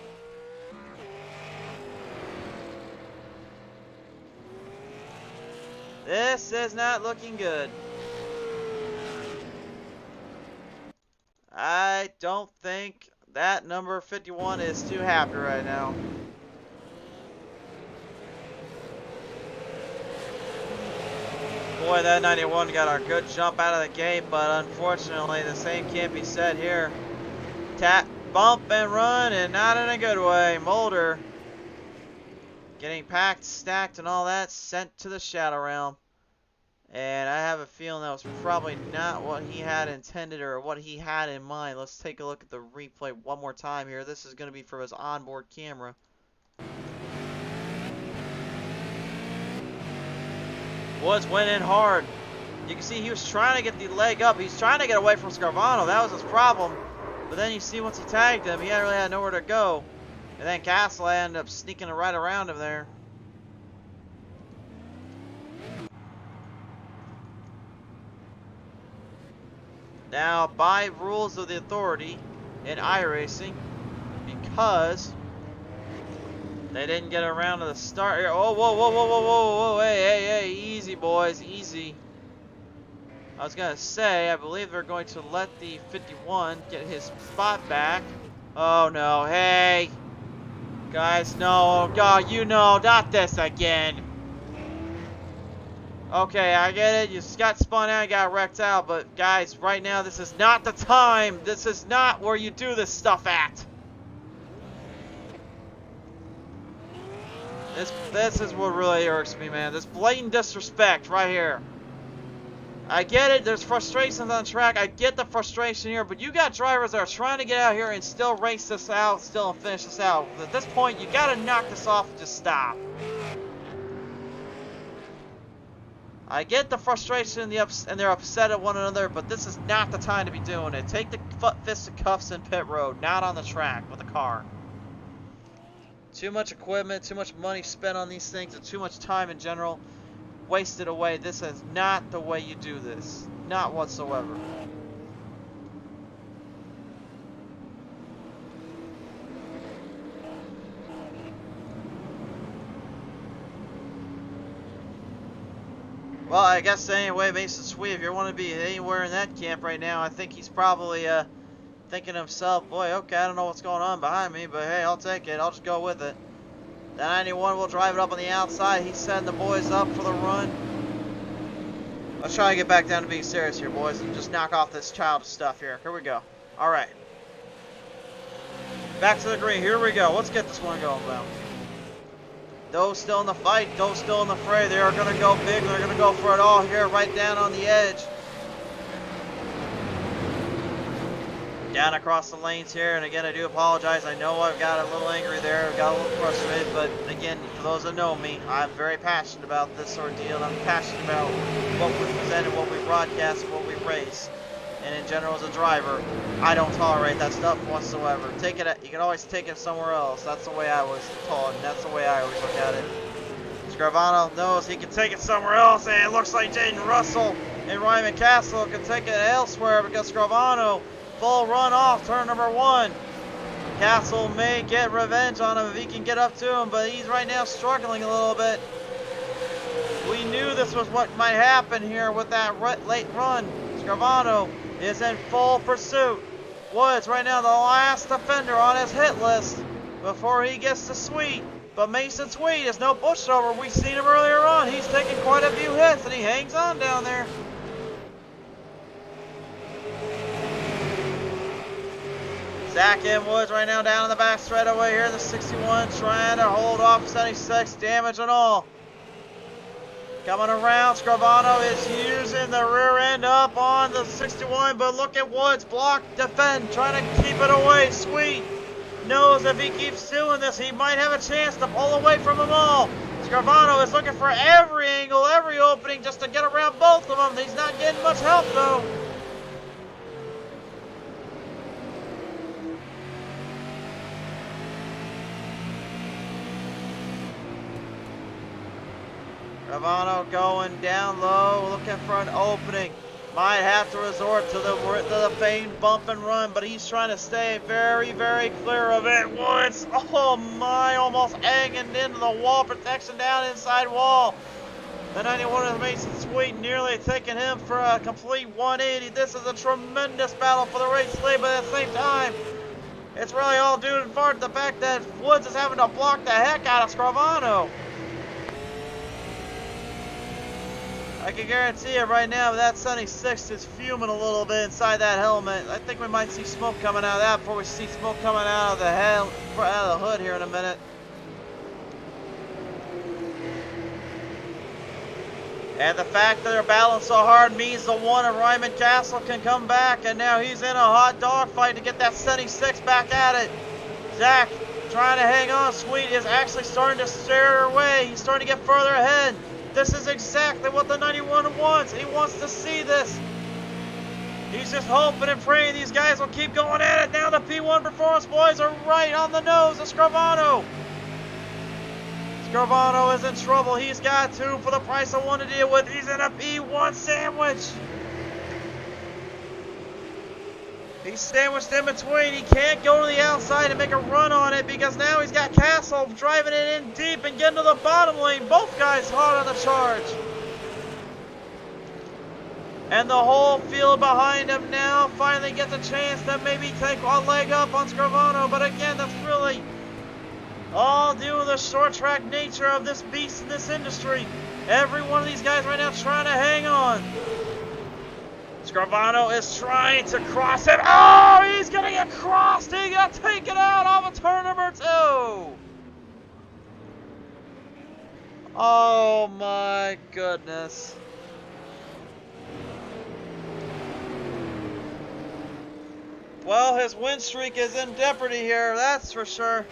This is not looking good. I don't think that number 51 is too happy right now. Boy, that 91 got a good jump out of the gate, but unfortunately the same can't be said here. Tap, bump, and run, and not in a good way. Mulder getting packed, stacked, and all that, sent to the shadow realm. And I have a feeling that was probably not what he had intended or what he had in mind. Let's take a look at the replay one more time here. This is going to be from his onboard camera. Woods went in hard. You can see he was trying to get the leg up. He's trying to get away from Scrivano. That was his problem. But then you see once he tagged him, he really had nowhere to go. And then Castle ended up sneaking right around him there. Now, by rules of the authority in iRacing, because they didn't get around to the start here. Oh, whoa, whoa, whoa, whoa, whoa, whoa, hey, easy, boys, easy. I was gonna say, I believe they're going to let the 51 get his spot back. Oh no, hey. Guys, no, oh god, you know, not this again. Okay, I get it, you just got spun out, got wrecked out, but guys, right now, this is not the time. This is not where you do this stuff at. This is what really irks me, man. This blatant disrespect right here. I get it, there's frustrations on track. I get the frustration here, but you got drivers that are trying to get out here and still race this out, still finish this out. At this point, you got to knock this off and just stop. I get the frustration and they're upset at one another, but this is not the time to be doing it. Take the fists and cuffs in pit road, not on the track with a car. Too much equipment, too much money spent on these things, and too much time in general wasted away. This is not the way you do this. Not whatsoever. Well, I guess anyway, Misfitz, if you want to be anywhere in that camp right now, I think he's probably thinking to himself, boy, okay, I don't know what's going on behind me, but hey, I'll take it. I'll just go with it. The 91 will drive it up on the outside. He's setting the boys up for the run. Let's try to get back down to being serious here, boys, and just knock off this childish stuff here. Here we go. All right. Back to the green. Here we go. Let's get this one going, though. Those still in the fight, those still in the fray, they are going to go big. They're going to go for it all here, right down on the edge. Down across the lanes here, and again, I do apologize. I know I've got a little angry there, I've got a little frustrated, but again, for those that know me, I'm very passionate about this ordeal, and I'm passionate about what we present and what we broadcast and what we race. And in general, as a driver, I don't tolerate that stuff whatsoever. Take it, you can always take it somewhere else. That's the way I was taught, and that's the way I always look at it. Scarvano knows he can take it somewhere else, and it looks like Jaden Russell and Ryman Castle can take it elsewhere because Scarvano full run off turn number 1. Castle may get revenge on him if he can get up to him, but he's right now struggling a little bit. We knew this was what might happen here with that late run. Scarvano is in full pursuit. Woods right now the last defender on his hit list before he gets to Sweet. But Mason Sweet is no pushover. We've seen him earlier on. He's taking quite a few hits and he hangs on down there. Zach and Woods right now down in the back straightaway here. The 61 trying to hold off 76, damage and all. Coming around, Scarvano is using the rear end up on the 61, but look at Woods, block, defend, trying to keep it away. Sweet knows if he keeps doing this, he might have a chance to pull away from them all. Scarvano is looking for every angle, every opening just to get around both of them. He's not getting much help though. Scarvano going down low, looking for an opening. Might have to resort to the famed bump and run, but he's trying to stay very, very clear of it. Woods, oh my, almost hanging into the wall protection down inside wall. The 91 of Mason Sweet nearly taking him for a complete 180. This is a tremendous battle for the race lead, but at the same time, it's really all due in part to the fact that Woods is having to block the heck out of Scarvano. I can guarantee it right now, that 76 is fuming a little bit inside that helmet. I think we might see smoke coming out of that before we see smoke coming out of the hood here in a minute. And the fact that they're battling so hard means the one of Ryman Castle can come back, and now he's in a hot dog fight to get that 76 back at it. Zach trying to hang on. Sweet is actually starting to steer away. He's starting to get further ahead. This is exactly what the 91 wants. He wants to see this. He's just hoping and praying these guys will keep going at it. Now the P1 Performance boys are right on the nose of Scarvano. Scarvano is in trouble. He's got two for the price of one to deal with. He's in a P1 sandwich. He's sandwiched in between. He can't go to the outside and make a run on it because now he's got Castle driving it in deep and getting to the bottom lane. Both guys hard on the charge. And the whole field behind him now finally gets a chance to maybe take a leg up on Scarvano. But again, that's really all due to the short track nature of this beast in this industry. Every one of these guys right now trying to hang on. Scarvano is trying to cross him. Oh, he's going to get crossed. He got taken out off of turn number 2. Oh my goodness. Well, his win streak is in jeopardy here, that's for sure.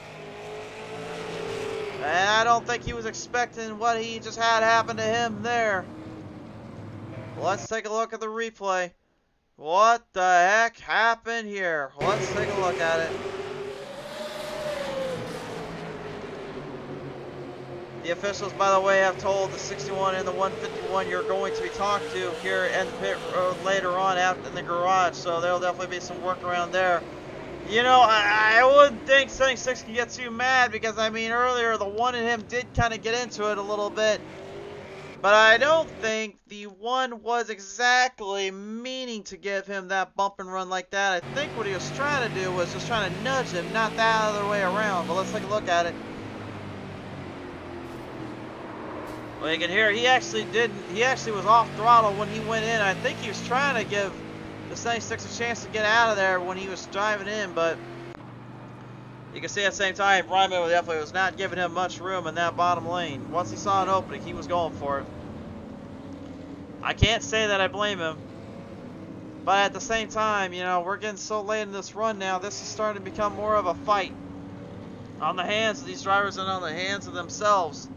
And I don't think he was expecting what he just had happen to him there. Let's take a look at the replay. What the heck happened here? Let's take a look at it. The officials, by the way, have told the 61 and the 151 you're going to be talked to here in the pit road later on out in the garage, so there'll definitely be some work around there. You know, I wouldn't think 76 can get too mad because, I mean, earlier the one in him did kind of get into it a little bit. But I don't think the one was exactly meaning to give him that bump and run like that. I think what he was trying to do was just trying to nudge him, not that other way around. But let's take a look at it. Well, you can hear he actually was off throttle when he went in. I think he was trying to give the 76 a chance to get out of there when he was driving in, but you can see at the same time, Ryman definitely was not giving him much room in that bottom lane. Once he saw an opening, he was going for it. I can't say that I blame him, but at the same time, you know, we're getting so late in this run now, this is starting to become more of a fight on the hands of these drivers and on the hands of themselves.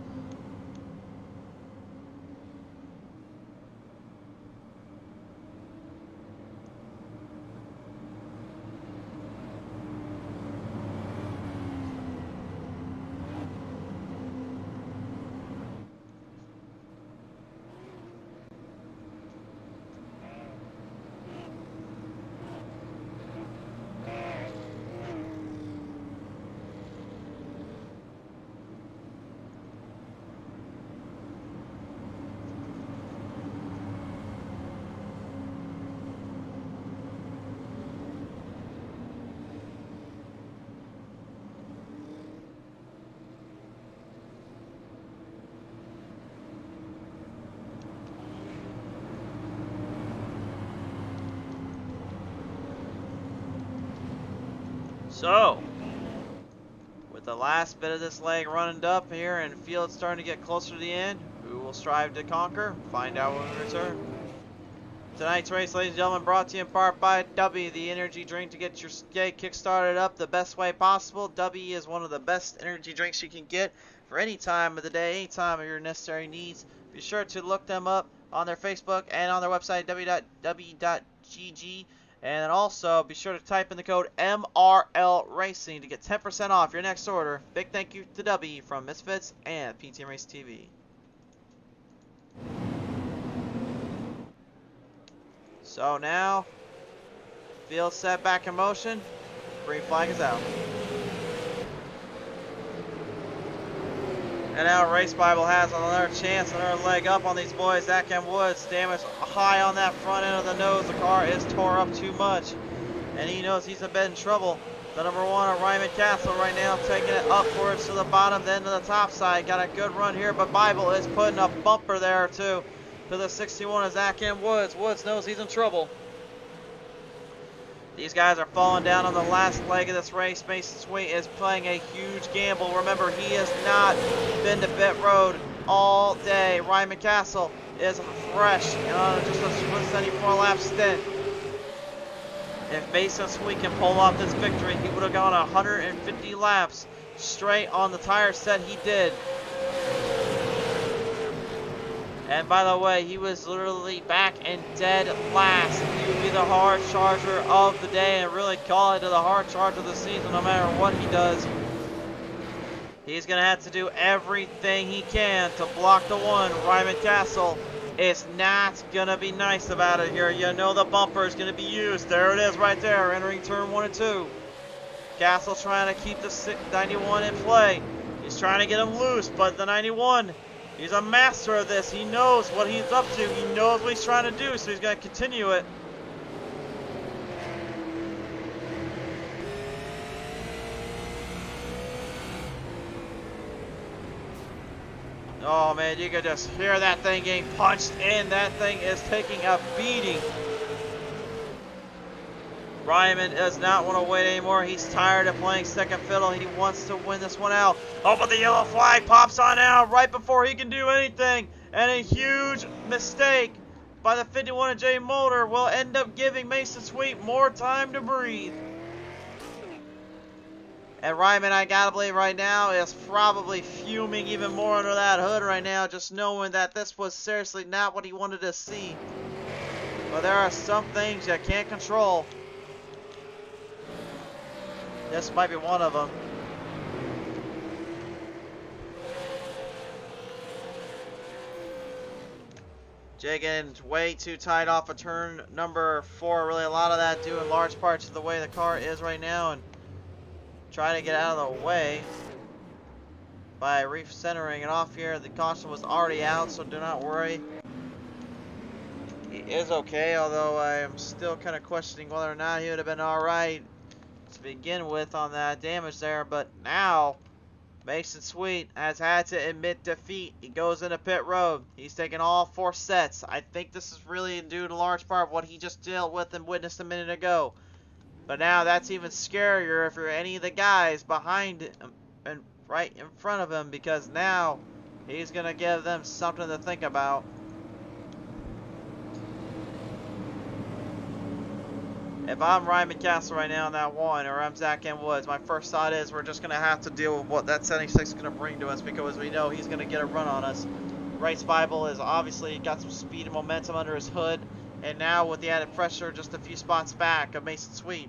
So, with the last bit of this leg running up here and the field starting to get closer to the end, who will strive to conquer? Find out when we return. Tonight's race, ladies and gentlemen, brought to you in part by W, the energy drink to get your day kick-started up the best way possible. W is one of the best energy drinks you can get for any time of the day, any time of your necessary needs. Be sure to look them up on their Facebook and on their website, w.w.gg. And also, be sure to type in the code MRL Racing to get 10% off your next order. Big thank you to W from Misfitz and PTM Racing TV. So now, field set back in motion. Green flag is out. And now Race Bible has another chance, another leg up on these boys. Zach M. Woods, damage high on that front end of the nose. The car is tore up too much. And he knows he's a bit in trouble. The number one, Ryman Castle, right now taking it upwards to the bottom, then to the top side. Got a good run here, but Bible is putting a bumper there too to the 61 of Zach M. Woods. Woods knows he's in trouble. These guys are falling down on the last leg of this race. Mason Sweet is playing a huge gamble. Remember, he has not been to pit road all day. Ryman Castle is fresh, just a 74-lap stint. If Mason Sweet can pull off this victory, he would have gone 150 laps straight on the tire set he did. And by the way, he was literally back in dead last. He would be the hard charger of the day and really call it to the hard charger of the season no matter what he does. He's going to have to do everything he can to block the one. Ryman Castle is not going to be nice about it here. You know the bumper is going to be used. There it is right there, entering turn 1 and 2. Castle trying to keep the 91 in play. He's trying to get him loose, but the 91, he's a master of this. He knows what he's up to. He knows what he's trying to do, so he's going to continue it. Oh man, you can just hear that thing getting punched in. That thing is taking a beating. Ryman does not want to wait anymore. He's tired of playing second fiddle. He wants to win this one out. Oh, but the yellow flag pops on out right before he can do anything. And a huge mistake by the 51J motor will end up giving Mason Sweet more time to breathe. And Ryman, I gotta believe right now, is probably fuming even more under that hood right now, just knowing that this was seriously not what he wanted to see. But there are some things you can't control. This might be one of them. Jay getting way too tight off of turn number 4. Really a lot of that due in large parts to the way the car is right now. And trying to get out of the way by recentering it off here. The caution was already out, so do not worry. He is okay, although I am still kind of questioning whether or not he would have been alright to begin with on that damage there. But now, Mason Sweet has had to admit defeat. He goes into pit road. He's taken all 4 sets. I think this is really due to large part of what he just dealt with and witnessed a minute ago. But now that's even scarier if you're any of the guys behind him and right in front of him, because now he's going to give them something to think about. If I'm Ryman Castle right now in that one, or I'm Zach M. Woods, my first thought is we're just going to have to deal with what that 76 is going to bring to us, because we know he's going to get a run on us. Race Bible is obviously got some speed and momentum under his hood. And now with the added pressure just a few spots back of Mason Sweet.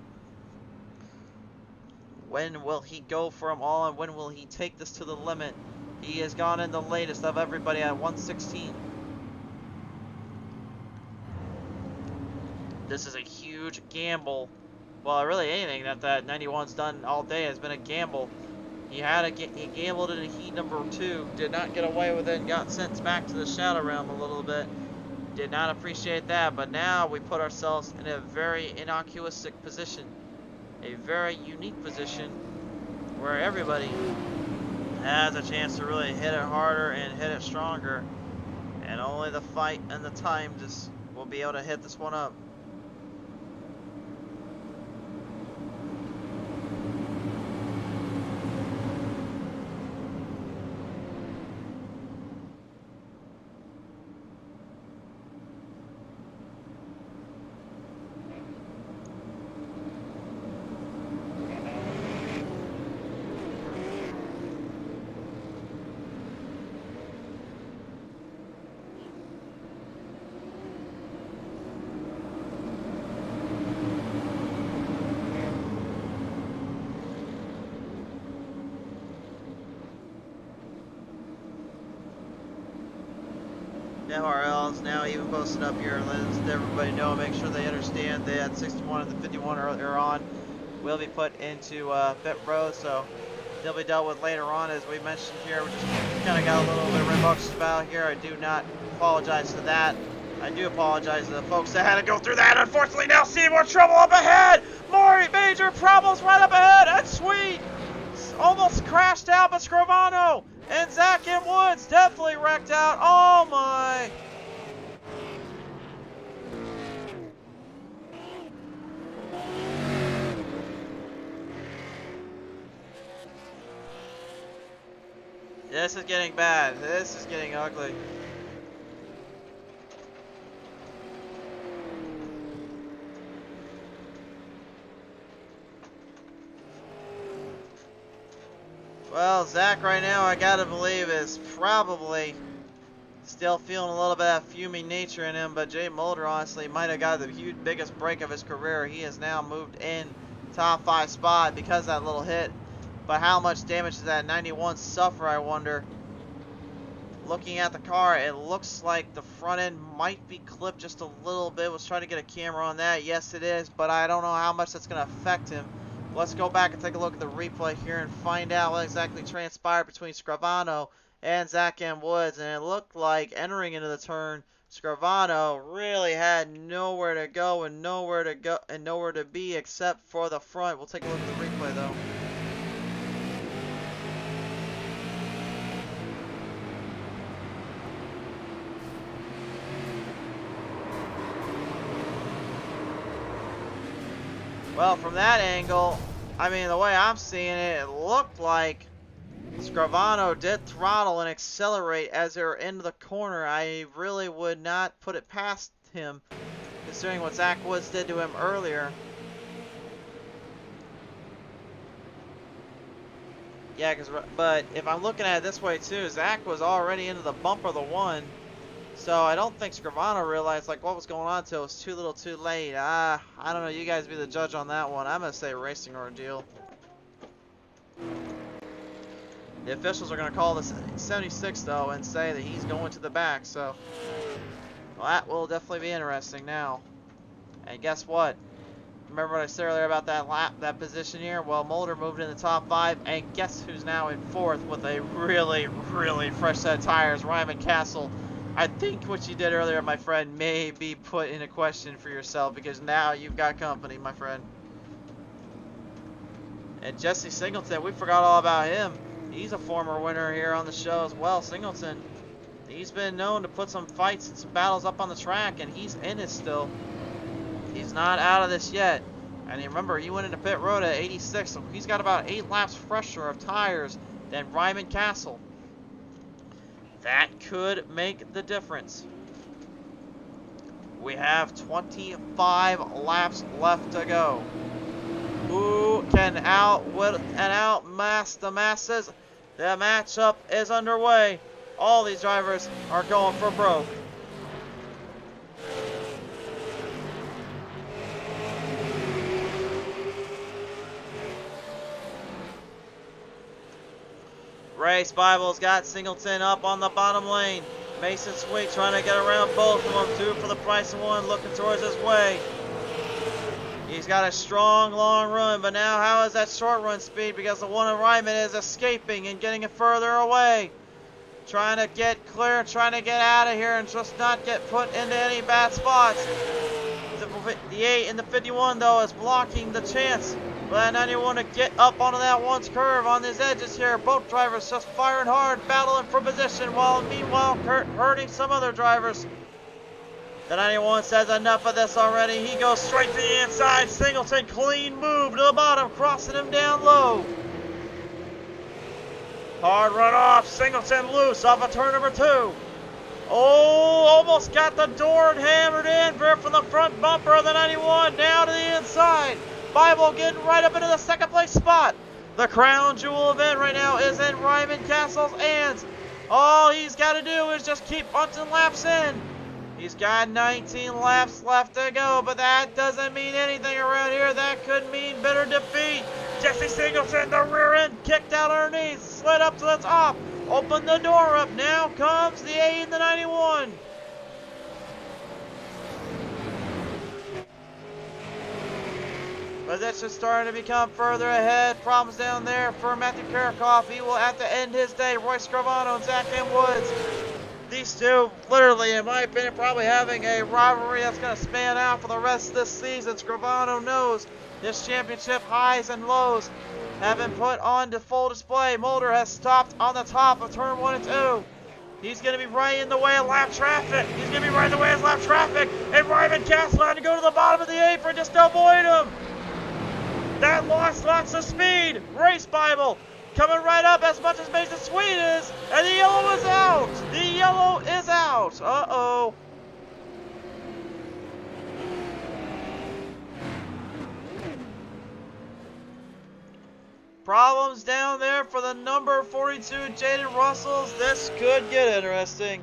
When will he go for them all, and when will he take this to the limit? He has gone in the latest of everybody at 116. This is a huge gamble. Well, really anything that 91's done all day has been a gamble. He gambled in heat number 2, did not get away with it, and got sent back to the shadow realm a little bit. Did not appreciate that, but now we put ourselves in a very innocuous position, a very unique position where everybody has a chance to really hit it harder and hit it stronger, and only the fight and the time just will be able to hit this one up. MRL's now even posted up here, letting everybody know, make sure they understand that 61 and the 51 earlier on will be put into pit road, so they'll be dealt with later on. As we mentioned here, we just kind of got a little bit of rambunctious about here. I do not apologize for that. I do apologize to the folks that had to go through that. Unfortunately, now see more trouble up ahead. More major problems right up ahead. And Sweet almost crashed out, but Scrovano and Zach M. Woods definitely wrecked out. Oh my. This is getting bad. This is getting ugly. Well, Zach right now, I gotta believe, is probably Still feeling a little bit of that fuming nature in him, but Jay Mulder honestly might have got the biggest break of his career. He has now moved in top 5 spot because of that little hit. But how much damage does that 91 suffer, I wonder? Looking at the car, it looks like the front end might be clipped just a little bit. Was trying to get a camera on that. Yes, it is, but I don't know how much that's going to affect him. Let's go back and take a look at the replay here and find out what exactly transpired between Scrivano and Zach M. Woods. And it looked like entering into the turn, Scrivano really had nowhere to go and nowhere to be except for the front. We'll take a look at the replay though. Well, from that angle, I mean, the way I'm seeing it, it looked like Scrivano did throttle and accelerate as they were into the corner. I really would not put it past him, considering what Zach Woods did to him earlier. Yeah, but if I'm looking at it this way too, Zach was already into the bumper of the one. So I don't think Scrivano realized like what was going on until it was too little too late. I don't know, you guys be the judge on that one. I'm going to say racing ordeal. The officials are going to call this 76 though and say that he's going to the back. So well, that will definitely be interesting now. And guess what? Remember what I said earlier about that position here? Well, Mulder moved in the top 5, and guess who's now in 4th with a really, really fresh set of tires? Ryman Castle. I think what you did earlier, my friend, may be put into question for yourself, because now you've got company, my friend. And Jesse Singleton, we forgot all about him. He's a former winner here on the show as well. Singleton, he's been known to put some fights and some battles up on the track, and he's in it still. He's not out of this yet. And remember, he went into pit road at 86, so he's got about 8 laps fresher of tires than Ryman Castle. That could make the difference. We have 25 laps left to go. Who can outwit and outmass the masses? The matchup is underway. All these drivers are going for broke. Race Bible's got Singleton up on the bottom lane. Mason Sweet trying to get around both of them. 2 for the price of 1, looking towards his way. He's got a strong long run, but now how is that short run speed? Because the one in Ryman is escaping and getting it further away. Trying to get clear, trying to get out of here and just not get put into any bad spots. The 8 and the 51 though is blocking the chance. But 91 to get up onto that one's curve on these edges here. Both drivers just firing hard, battling for position, while meanwhile hurting some other drivers. The 91 says enough of this already. He goes straight to the inside. Singleton clean move to the bottom, crossing him down low. Hard run off. Singleton loose off of turn number 2. Oh, almost got the door hammered in from the front bumper of the 91 down to the inside. Bible getting right up into the 2nd place spot. The crown jewel event right now is in Ryman Castle's hands. All he's got to do is just keep punching laps in. He's got 19 laps left to go, but that doesn't mean anything around here. That could mean bitter defeat. Jesse Singleton, the rear end kicked out underneath, slid up to the top, opened the door up. Now comes the 8 and the 91. Position starting to become further ahead. Problems down there for Matthew Karakoff. He will have to end his day. Roy Scrivano and Zach M. Woods. These two, literally, in my opinion, probably having a rivalry that's going to span out for the rest of this season. Scrivano knows this championship highs and lows have been put on to full display. Mulder has stopped on the top of turn 1 and 2. He's going to be right in the way of lap traffic. He's going to be right in the way of lap traffic. And Ryman Castle had to go to the bottom of the apron just to avoid him. That lost lots of speed. Race Bible coming right up as much as Mason Sweet is. And the yellow is out. The yellow is out. Uh-oh. Problems down there for the number 42 Jaden Russells. This could get interesting.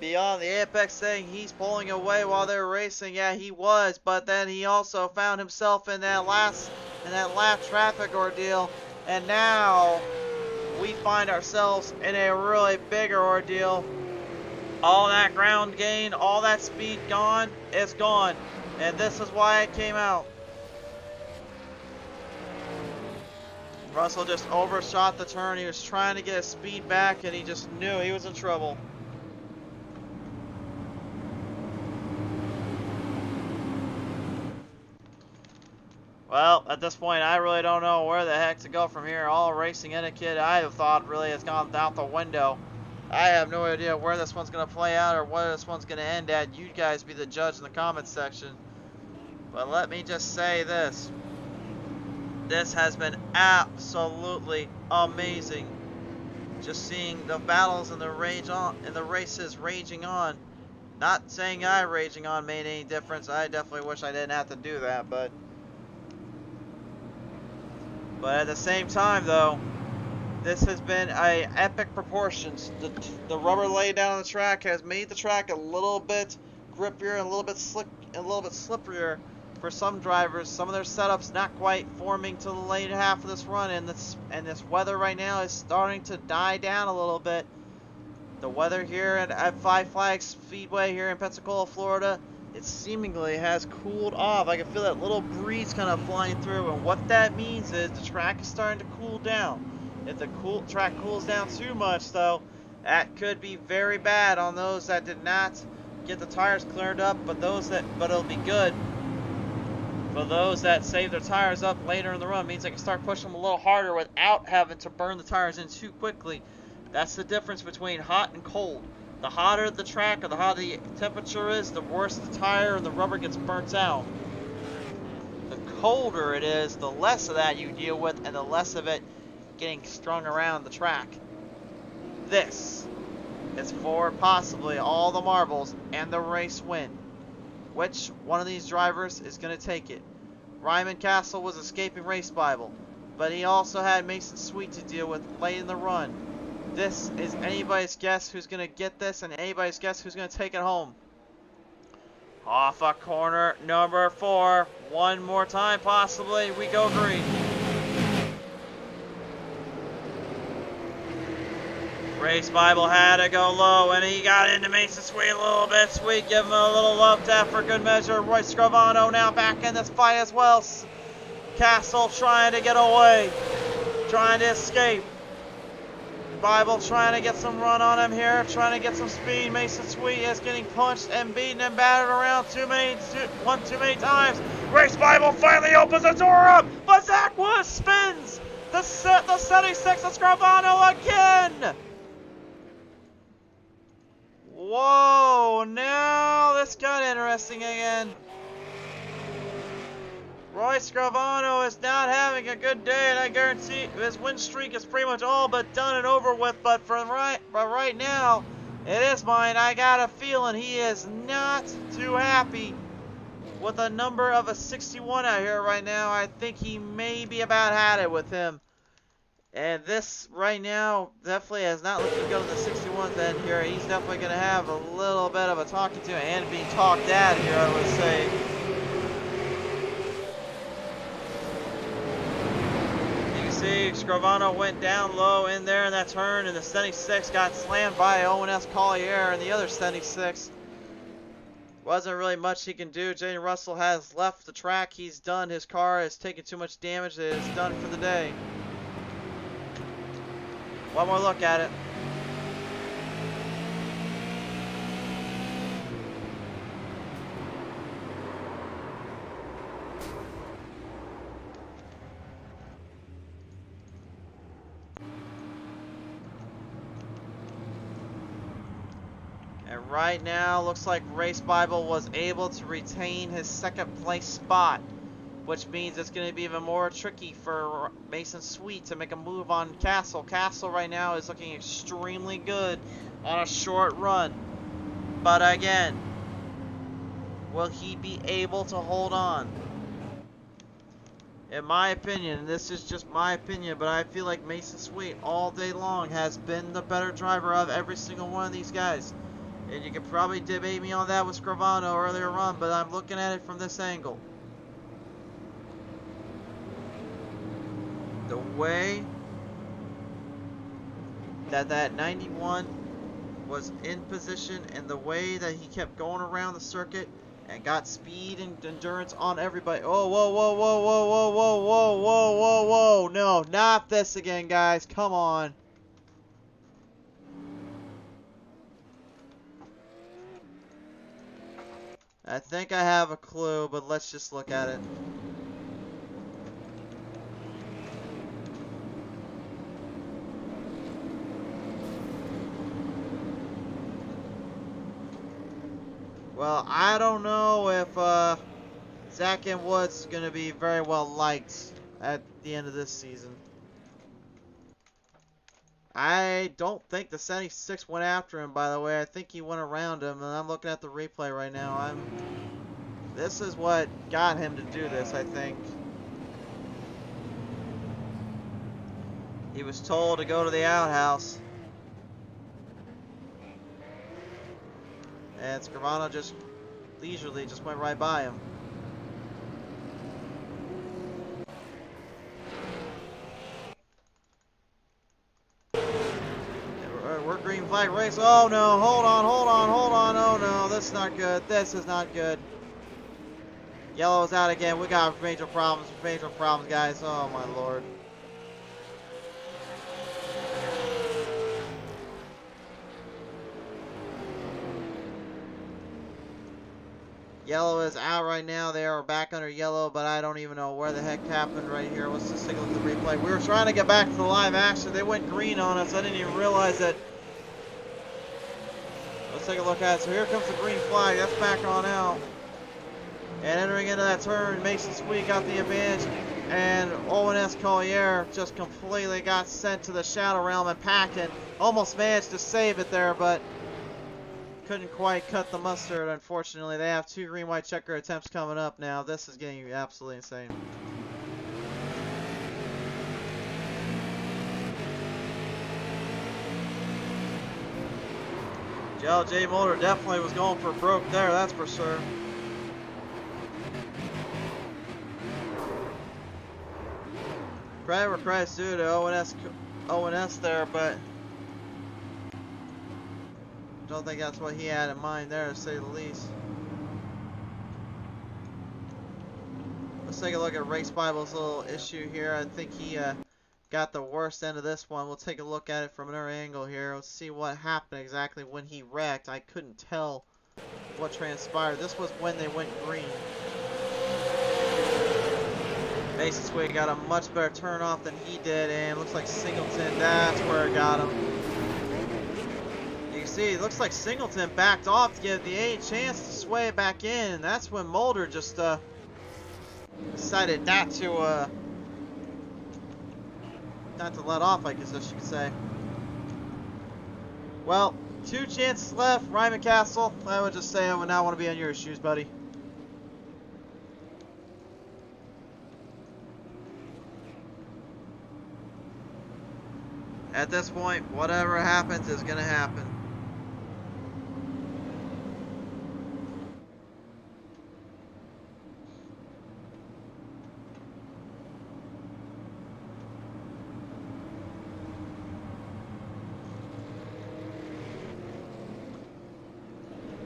beyond the apex saying he's pulling away while they're racing. Yeah, he was, but then he also found himself in that lap traffic ordeal, and now we find ourselves in a really bigger ordeal. All that ground gain, all that speed gone, it's gone. And this is why it came out. Russell just overshot the turn. He was trying to get his speed back, and he just knew he was in trouble. Well, at this point, I really don't know where the heck to go from here. All racing etiquette I have thought really has gone out the window. I have no idea where this one's going to play out or where this one's going to end at. You guys be the judge in the comments section. But let me just say this. This has been absolutely amazing. Just seeing the battles and the races raging on. Not saying raging on made any difference. I definitely wish I didn't have to do that, but at the same time though, this has been epic proportions. The rubber laid down on the track has made the track a little bit grippier and a little bit slipperier for some drivers. Some of their setups not quite forming to the late half of this run, and this weather right now is starting to die down a little bit. The weather here at Flags Speedway here in Pensacola, Florida, it seemingly has cooled off. I can feel that little breeze kind of flying through, and what that means is the track is starting to cool down. If the track cools down too much, though, that could be very bad on those that did not get the tires cleared up, but it'll be good for those that save their tires up later in the run. It means they can start pushing them a little harder without having to burn the tires in too quickly. That's the difference between hot and cold. The hotter the track or the hotter the temperature is, the worse the tire and the rubber gets burnt out. The colder it is, the less of that you deal with, and the less of it getting strung around the track. This is for possibly all the marbles and the race win. Which one of these drivers is going to take it? Ryman Castle was escaping Race Bible, but he also had Mason Sweet to deal with late in the run. This is anybody's guess who's going to get this, and anybody's guess who's going to take it home. Off a corner number 4. One more time possibly. We go green. Race Bible had to go low, and he got into Mason Sweet a little bit. Sweet, give him a little love tap for good measure. Roy Scrivano now back in this fight as well. Castle trying to get away, trying to escape. Bible trying to get some run on him here, trying to get some speed. Mason Sweet is getting punched and beaten and battered around one too many times. Race Bible finally opens the door up, but Zach Woods spins the 76 of Scrivano again. Whoa, now this got interesting again. Roy Scrivano is not having a good day, and I guarantee his win streak is pretty much all but done and over with. But right now, it is mine. I got a feeling he is not too happy with a number of a 61 out here right now. I think he may be about had it with him. And this right now definitely has not looking good on the 61's end here. He's definitely going to have a little bit of a talking to and being talked at here, I would say. See, Scrivano went down low in there in that turn, and the 76 got slammed by Owen S. Collier, and the other 76. Wasn't really much he can do. Jaden Russell has left the track. He's done. His car has taken too much damage. It is done for the day. One more look at it. And right now, looks like Race Bible was able to retain his second place spot, which means it's going to be even more tricky for Mason Sweet to make a move on Castle. Castle right now is looking extremely good on a short run. But again, will he be able to hold on? In my opinion, and this is just my opinion, but I feel like Mason Sweet all day long has been the better driver of every single one of these guys. And you could probably debate me on that with Scrivano earlier on, but I'm looking at it from this angle. The way that 91 was in position and the way that he kept going around the circuit and got speed and endurance on everybody. Oh, whoa, whoa, whoa, whoa, whoa, whoa, whoa, whoa, whoa, whoa. No, not this again, guys. Come on. I think I have a clue, but let's just look at it. Well, I don't know if Zach and Woods is going to be very well liked at the end of this season. I don't think the 76 went after him, by the way. I think he went around him, and I'm looking at the replay right now. This is what got him to do this, I think. He was told to go to the outhouse. And Scrivano just leisurely just went right by him. We're green flag race. Oh no, hold on, hold on, hold on. Oh no, this is not good. This is not good. Yellow is out again. We got major problems, guys. Oh my lord. Yellow is out right now. They are back under yellow, but I don't even know where the heck happened right here. Let's just take a look at the replay. We were trying to get back to the live action. They went green on us. I didn't even realize that. Let's take a look at it. So here comes the green flag. That's back on out. And entering into that turn, Mason Sweet got the advantage. And Owen S. Collier just completely got sent to the shadow realm, and Packen almost managed to save it there, but couldn't quite cut the mustard, unfortunately. They have 2 green-white checker attempts coming up now. This is getting absolutely insane. JLJ Motor definitely was going for broke there, that's for sure. Credit where credit's due to ONS there, but don't think that's what he had in mind there, to say the least. Let's take a look at Race Bible's little issue here. I think he got the worst end of this one. We'll take a look at it from another angle here. Let's see what happened exactly when he wrecked. I couldn't tell what transpired. This was when they went green. Mason Sweet got a much better turn off than he did, and looks like Singleton, that's where it got him. You can see, it looks like Singleton backed off to give the A chance to sway it back in. That's when Mulder just decided not to let off, I guess you could say. Well, 2 chances left. Ryman Castle, I would just say I would not want to be on your shoes, buddy. At this point, whatever happens is going to happen.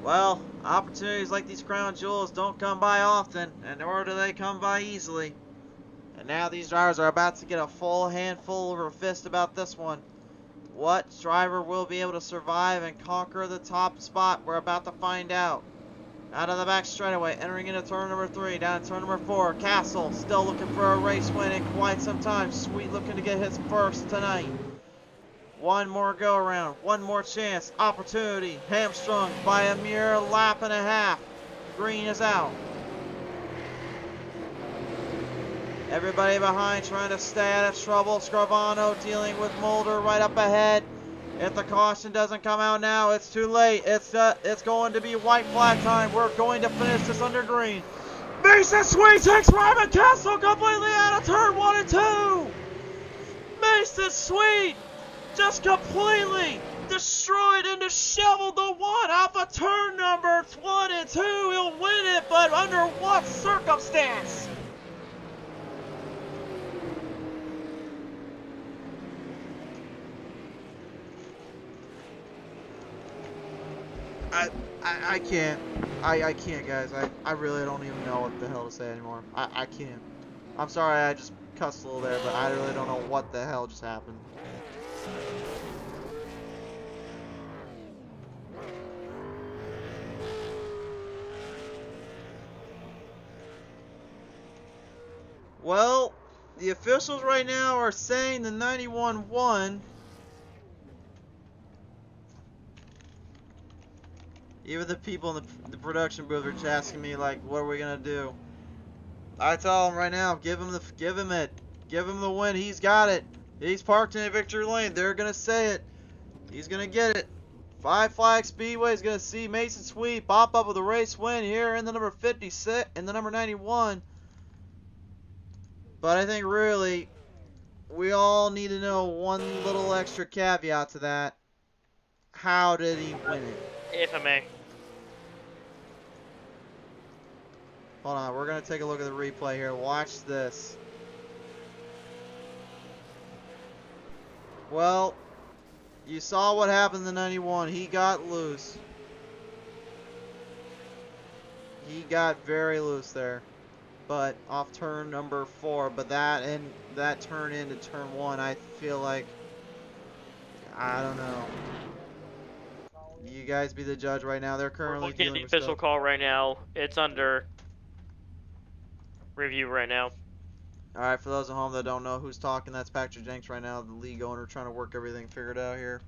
Well, opportunities like these crown jewels don't come by often, and nor do they come by easily. And now these drivers are about to get a full handful over a fist about this one. What driver will be able to survive and conquer the top spot? We're about to find out. Out of the back straightaway, entering into turn number 3, down to turn number 4. Castle still looking for a race win in quite some time. Sweet looking to get his first tonight. One more go around, one more chance, opportunity, hamstrung by a mere lap and a half. Green is out. Everybody behind trying to stay out of trouble. Scrivano dealing with Mulder right up ahead. If the caution doesn't come out now, it's too late. It's going to be white flag time. We're going to finish this under green. Mason Sweet takes Ryman Castle completely out of turn 1 and 2. Mason Sweet just completely destroyed and disheveled the one off of turn number 22. He'll win it, but under what circumstance? I can't. I can't, guys. I really don't even know what the hell to say anymore. I can't. I'm sorry I just cussed a little there, but I really don't know what the hell just happened. Well, the officials right now are saying the 91 won. Even the people in the production booth are just asking me, like, what are we gonna do? I tell them right now, give him it. Give him the win. He's got it. He's parked in a victory lane. They're gonna say it. He's gonna get it. Flags Speedway is gonna see Mason Sweet pop up with a race win here in the number 56 and the number 91. But I think really we all need to know one little extra caveat to that. How did he win it? If I may. Hold on, we're going to take a look at the replay here. Watch this. Well, you saw what happened in the 91. He got loose. He got very loose there. But off turn number 4. But that turn into turn 1, I feel like, I don't know. You guys be the judge right now. They're currently We're looking at dealing the with official stuff. call right now. It's under review right now. Alright, for those at home that don't know who's talking, that's Patrick Jenks right now, the league owner, trying to work everything figured out here.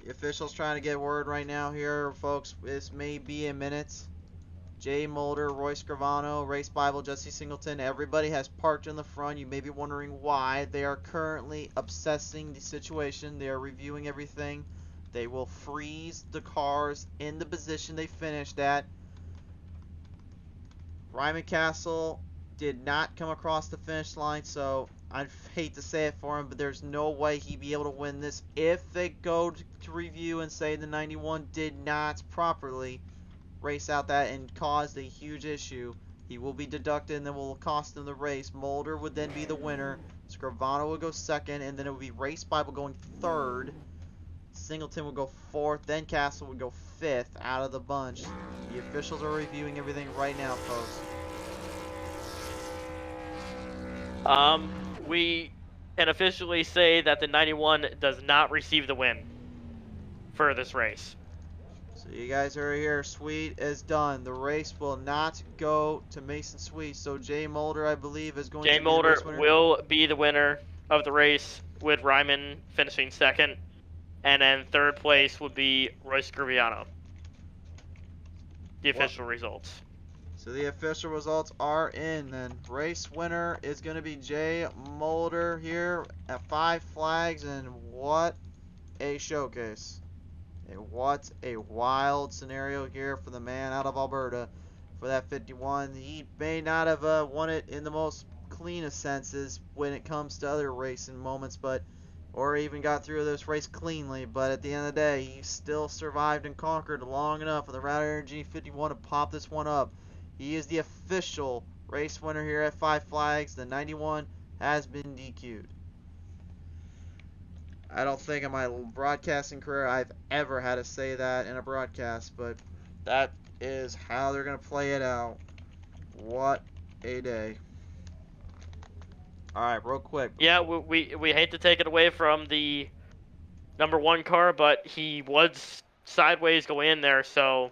The officials trying to get word right now here, folks. This may be a minute. Jay Mulder, Roy Scrivano, Race Bible, Jesse Singleton, everybody has parked in the front. You may be wondering why. They are currently obsessing the situation. They are reviewing everything. They will freeze the cars in the position they finished at. Ryman Castle did not come across the finish line, so I hate to say it for him, but there's no way he'd be able to win this if they go to review and say the 91 did not properly race out that and caused a huge issue. He will be deducted and then will cost him the race. Mulder would then be the winner. Scrivano would go second, and then it would be Race Bible going third. Singleton would go fourth, then Castle would go fifth out of the bunch. The officials are reviewing everything right now, folks. We can officially say that the 91 does not receive the win for this race. So you guys are here. Sweet is done. The race will not go to Mason Sweet. So Jay Mulder, I believe, is going to be the Mulder race winner. will be the winner of the race, with Ryman finishing second. And then third place would be Roy Scriviano. The official results. So the official results are in. Then race winner is going to be Jay Mulder here at 5 Flags, and what a showcase! What a wild scenario here for the man out of Alberta for that 51. He may not have won it in the most cleanest senses when it comes to other racing moments, but or even got through this race cleanly, but at the end of the day, he still survived and conquered long enough for the Router Energy 51 to pop this one up. He is the official race winner here at 5 Flags. The 91 has been DQ'd. I don't think in my broadcasting career I've ever had to say that in a broadcast, but that is how they're going to play it out. What a day. Alright, real quick. Yeah, we hate to take it away from the number 1 car, but he was sideways going in there, so...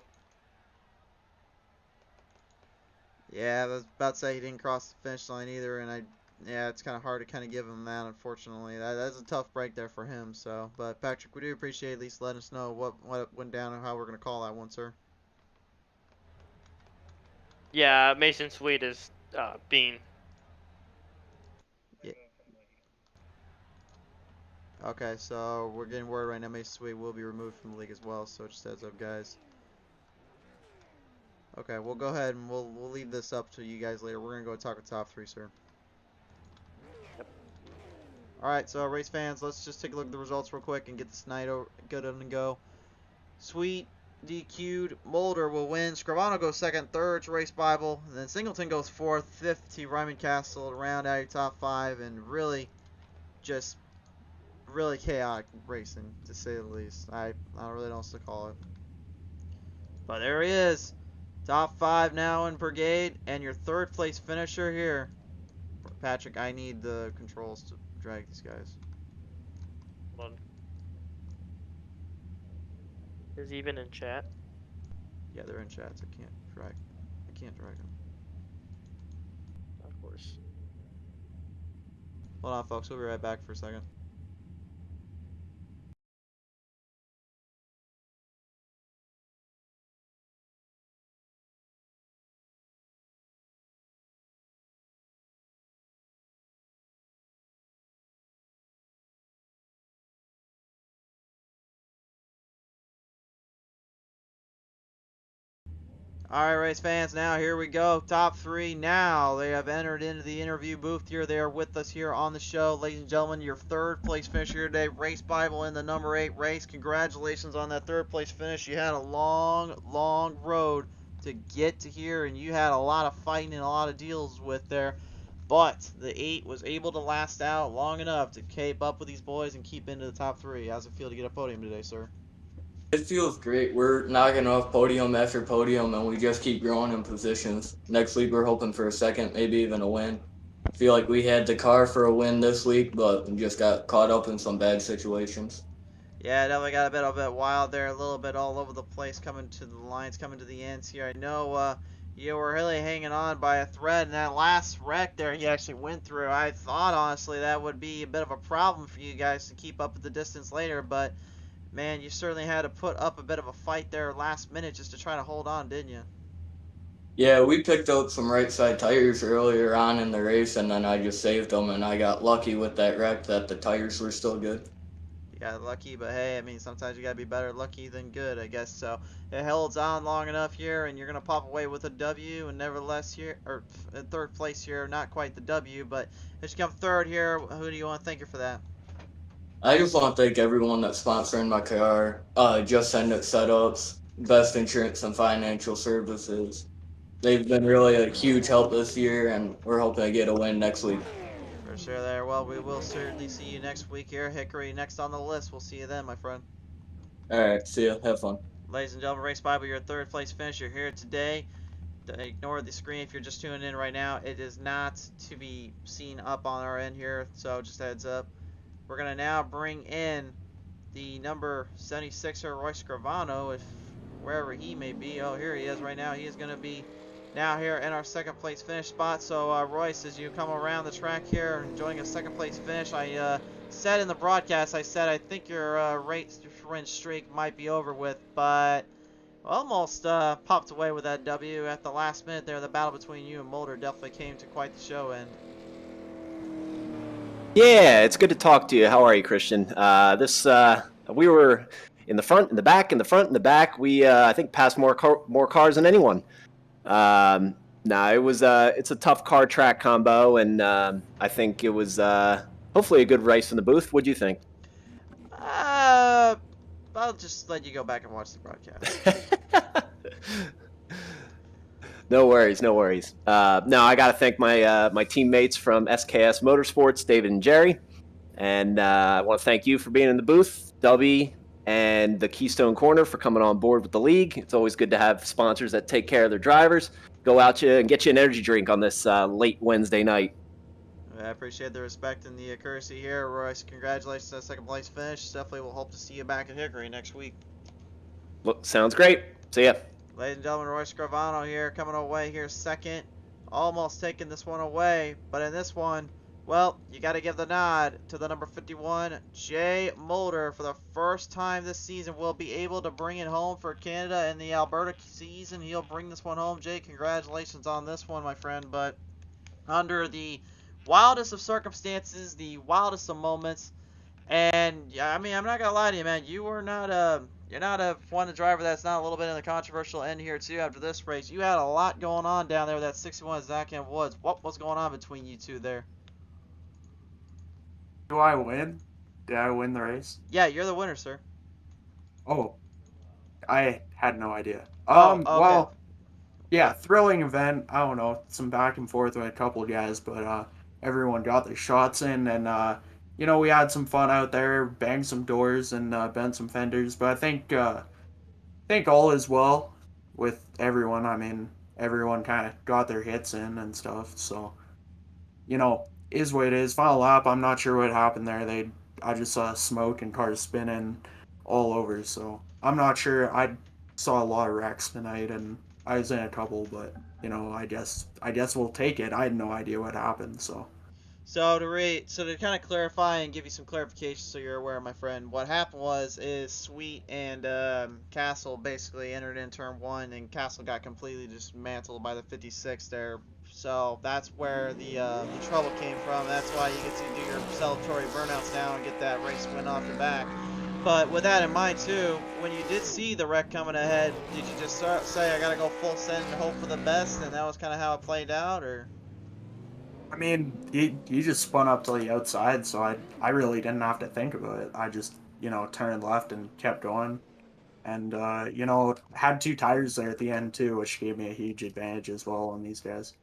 Yeah, I was about to say he didn't cross the finish line either, and yeah, it's kind of hard to kind of give him that, unfortunately. That's a tough break there for him, so. But, Patrick, we do appreciate at least letting us know what went down and how we're going to call that one, sir. Yeah, Mason Sweet is being... Yeah. Okay, so we're getting word right now Mason Sweet will be removed from the league as well, so just heads up, guys. Okay, we'll go ahead and we'll leave this up to you guys later. We're going to go talk with top 3, sir. Alright, so race fans, let's just take a look at the results real quick and get this night good and go. Sweet DQ'd. Mulder will win. Scrivano goes second. Third to Race Bible. And then Singleton goes fourth. Fifth to Ryman Castle to round out your top five. And really, just really chaotic racing, to say the least. I don't really know what to call it. But there he is. Top five now in Brigade. And your third place finisher here. Patrick, I need the controls to drag these guys. Hold on. Is he even in chat? Yeah, they're in chats. I can't drag them. Of course. Hold on, folks. We'll be right back for a second. Alright, race fans, now here we go. Top three now. They have entered into the interview booth here. They are with us here on the show. Ladies and gentlemen, your third place finisher here today, Race Bible in the number 8 race. Congratulations on that third place finish. You had a long road to get to here, and you had a lot of fighting and a lot of deals with there. But the 8 was able to last out long enough to keep up with these boys and keep into the top 3. How's it feel to get a podium today, sir? It feels great. We're knocking off podium after podium, and we just keep growing in positions. Next week, we're hoping for a second, maybe even a win. I feel like we had the car for a win this week, but we just got caught up in some bad situations. Yeah, definitely got a bit wild there, a little bit all over the place, coming to the lines, coming to the ends here. I know you were really hanging on by a thread, and that last wreck there you actually went through. I thought, honestly, that would be a bit of a problem for you guys to keep up with the distance later, but man, you certainly had to put up a bit of a fight there last minute just to try to hold on, didn't you? Yeah, we picked up some right side tires earlier on in the race, and then I just saved them, and I got lucky with that wreck that the tires were still good. You got lucky, but hey, I mean, sometimes you gotta be better lucky than good, I guess. So it holds on long enough here, and you're gonna pop away with a W, and nevertheless here, or in third place here, not quite the W, but as you come third here, who do you want to thank you for that? I just want to thank everyone that's sponsoring my car, Just Send It Setups, Best Insurance and Financial Services. They've been really a huge help this year, and we're hoping to get a win next week. For sure there. Well, we will certainly see you next week here. Hickory next on the list. We'll see you then, my friend. All right, see ya. Have fun. Ladies and gentlemen, Race Bible, your third place finisher here today. Ignore the screen if you're just tuning in right now. It is not to be seen up on our end here, so just a heads up. We're going to now bring in the number 76er, Roy Scrivano, if wherever he may be. Oh, here he is right now. He is going to be now here in our second place finish spot. So, Royce, as you come around the track here, enjoying a second place finish, I said in the broadcast, I think your race win streak might be over with, but almost popped away with that W at the last minute there. The battle between you and Mulder definitely came to quite the show end. Yeah, it's good to talk to you. How are you, Christian? We were in the front, in the back, in the front, in the back. We, I think, passed more cars than anyone. It's a tough car track combo, and I think it was hopefully a good race in the booth. What do you think? I'll just let you go back and watch the broadcast. No worries, no worries. No, I got to thank my teammates from SKS Motorsports, David and Jerry. And I want to thank you for being in the booth, Dubby, and the Keystone Corner for coming on board with the league. It's always good to have sponsors that take care of their drivers. Go out you and get you an energy drink on this late Wednesday night. I appreciate the respect and the courtesy here, Royce. Congratulations on second place finish. Definitely will hope to see you back at Hickory next week. Look, sounds great. See ya. Ladies and gentlemen, Royce Scrivano here, coming away here second. Almost taking this one away, but in this one, well, you got to give the nod to the number 51, Jay Mulder. For the first time this season, will be able to bring it home for Canada in the Alberta season. He'll bring this one home. Jay, congratulations on this one, my friend. But under the wildest of circumstances, the wildest of moments, and I mean, I'm not gonna lie to you, man. You're not a one driver that's not a little bit in the controversial end here too. After this race, you had a lot going on down there with that 61 Zach and Woods. What was going on between you two there? Do I win? Did I win the race? Yeah, you're the winner, sir. Oh, I had no idea. Oh, okay. Well, yeah, thrilling event. I don't know, some back and forth with a couple of guys, but everyone got their shots in, and we had some fun out there, banged some doors and bent some fenders. But I think all is well with everyone. I mean, everyone kind of got their hits in and stuff. So, is what it is. Final lap, I'm not sure what happened there. I just saw smoke and cars spinning all over. So I'm not sure. I saw a lot of wrecks tonight, and I was in a couple, but I guess we'll take it. I had no idea what happened. So So to kind of clarify and give you some clarification, so you're aware, my friend, what happened is Sweet and Castle basically entered in turn one, and Castle got completely dismantled by the 56 there. So that's where the trouble came from. That's why you get to do your celebratory burnouts now and get that race win off the back. But with that in mind too, when you did see the wreck coming ahead, did you just say I gotta go full send and hope for the best, and that was kind of how it played out, or? I mean, he just spun up to the outside, so I really didn't have to think about it. I just turned left and kept going, and had two tires there at the end too, which gave me a huge advantage as well on these guys.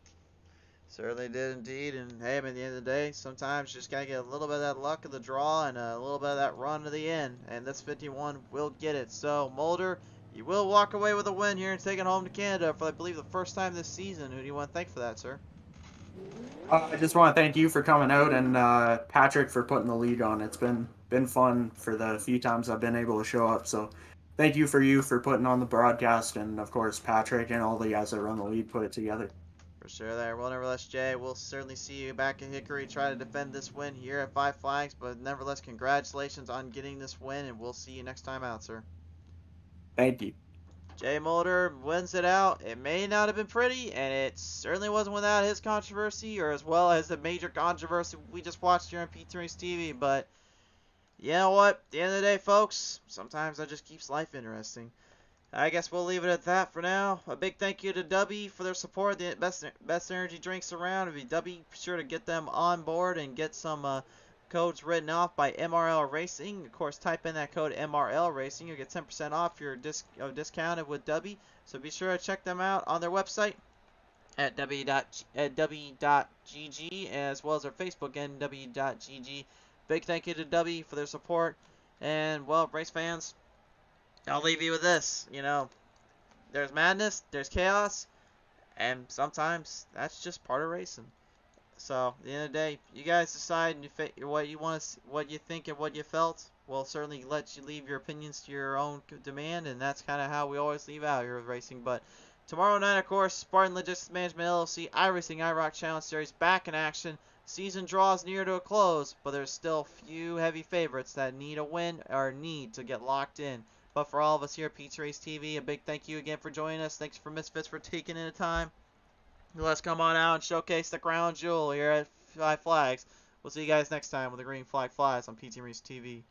Certainly did indeed, and hey, at the end of the day, sometimes you just gotta get a little bit of that luck of the draw and a little bit of that run to the end, and this 51 will get it. So Mulder, you will walk away with a win here and take it home to Canada for, I believe, the first time this season. Who do you want to thank for that, sir? I just want to thank you for coming out, and Patrick for putting the lead on. It's been fun for the few times I've been able to show up. So thank you for putting on the broadcast, and of course Patrick and all the guys that run the lead put it together. For sure there. Well, nevertheless, Jay, we'll certainly see you back at Hickory, try to defend this win here at Five Flags, but nevertheless, congratulations on getting this win, and we'll see you next time out, sir. Thank you. Jay Mulder wins it out. It may not have been pretty, and it certainly wasn't without his controversy, or as well as the major controversy we just watched here on PTM Racing TV, but you know what? At the end of the day, folks, sometimes that just keeps life interesting. I guess we'll leave it at that for now. A big thank you to Dubby for their support. The best energy drinks around. If you Dubby, be sure to get them on board and get some codes written off by MRL Racing. Of course, type in that code MRL Racing. You'll get 10% off your discounted with Dubby. So be sure to check them out on their website at w.gg, as well as their Facebook, nw.gg. Big thank you to Dubby for their support. And, well, race fans, I'll leave you with this. There's madness, there's chaos, and sometimes that's just part of racing. So at the end of the day, you guys decide what you want, what you think, and what you felt. We'll certainly let you leave your opinions to your own demand, and that's kind of how we always leave out here with racing. But tomorrow night, of course, Spartan Logistics Management LLC, iRacing IROC Challenge Series back in action. Season draws near to a close, but there's still few heavy favorites that need a win or need to get locked in. But for all of us here at PTM Racing TV, a big thank you again for joining us. Thanks for Misfitz for taking in the time. Let's come on out and showcase the crown jewel here at Five Flags. We'll see you guys next time when the green flag flies on PTM Racing TV.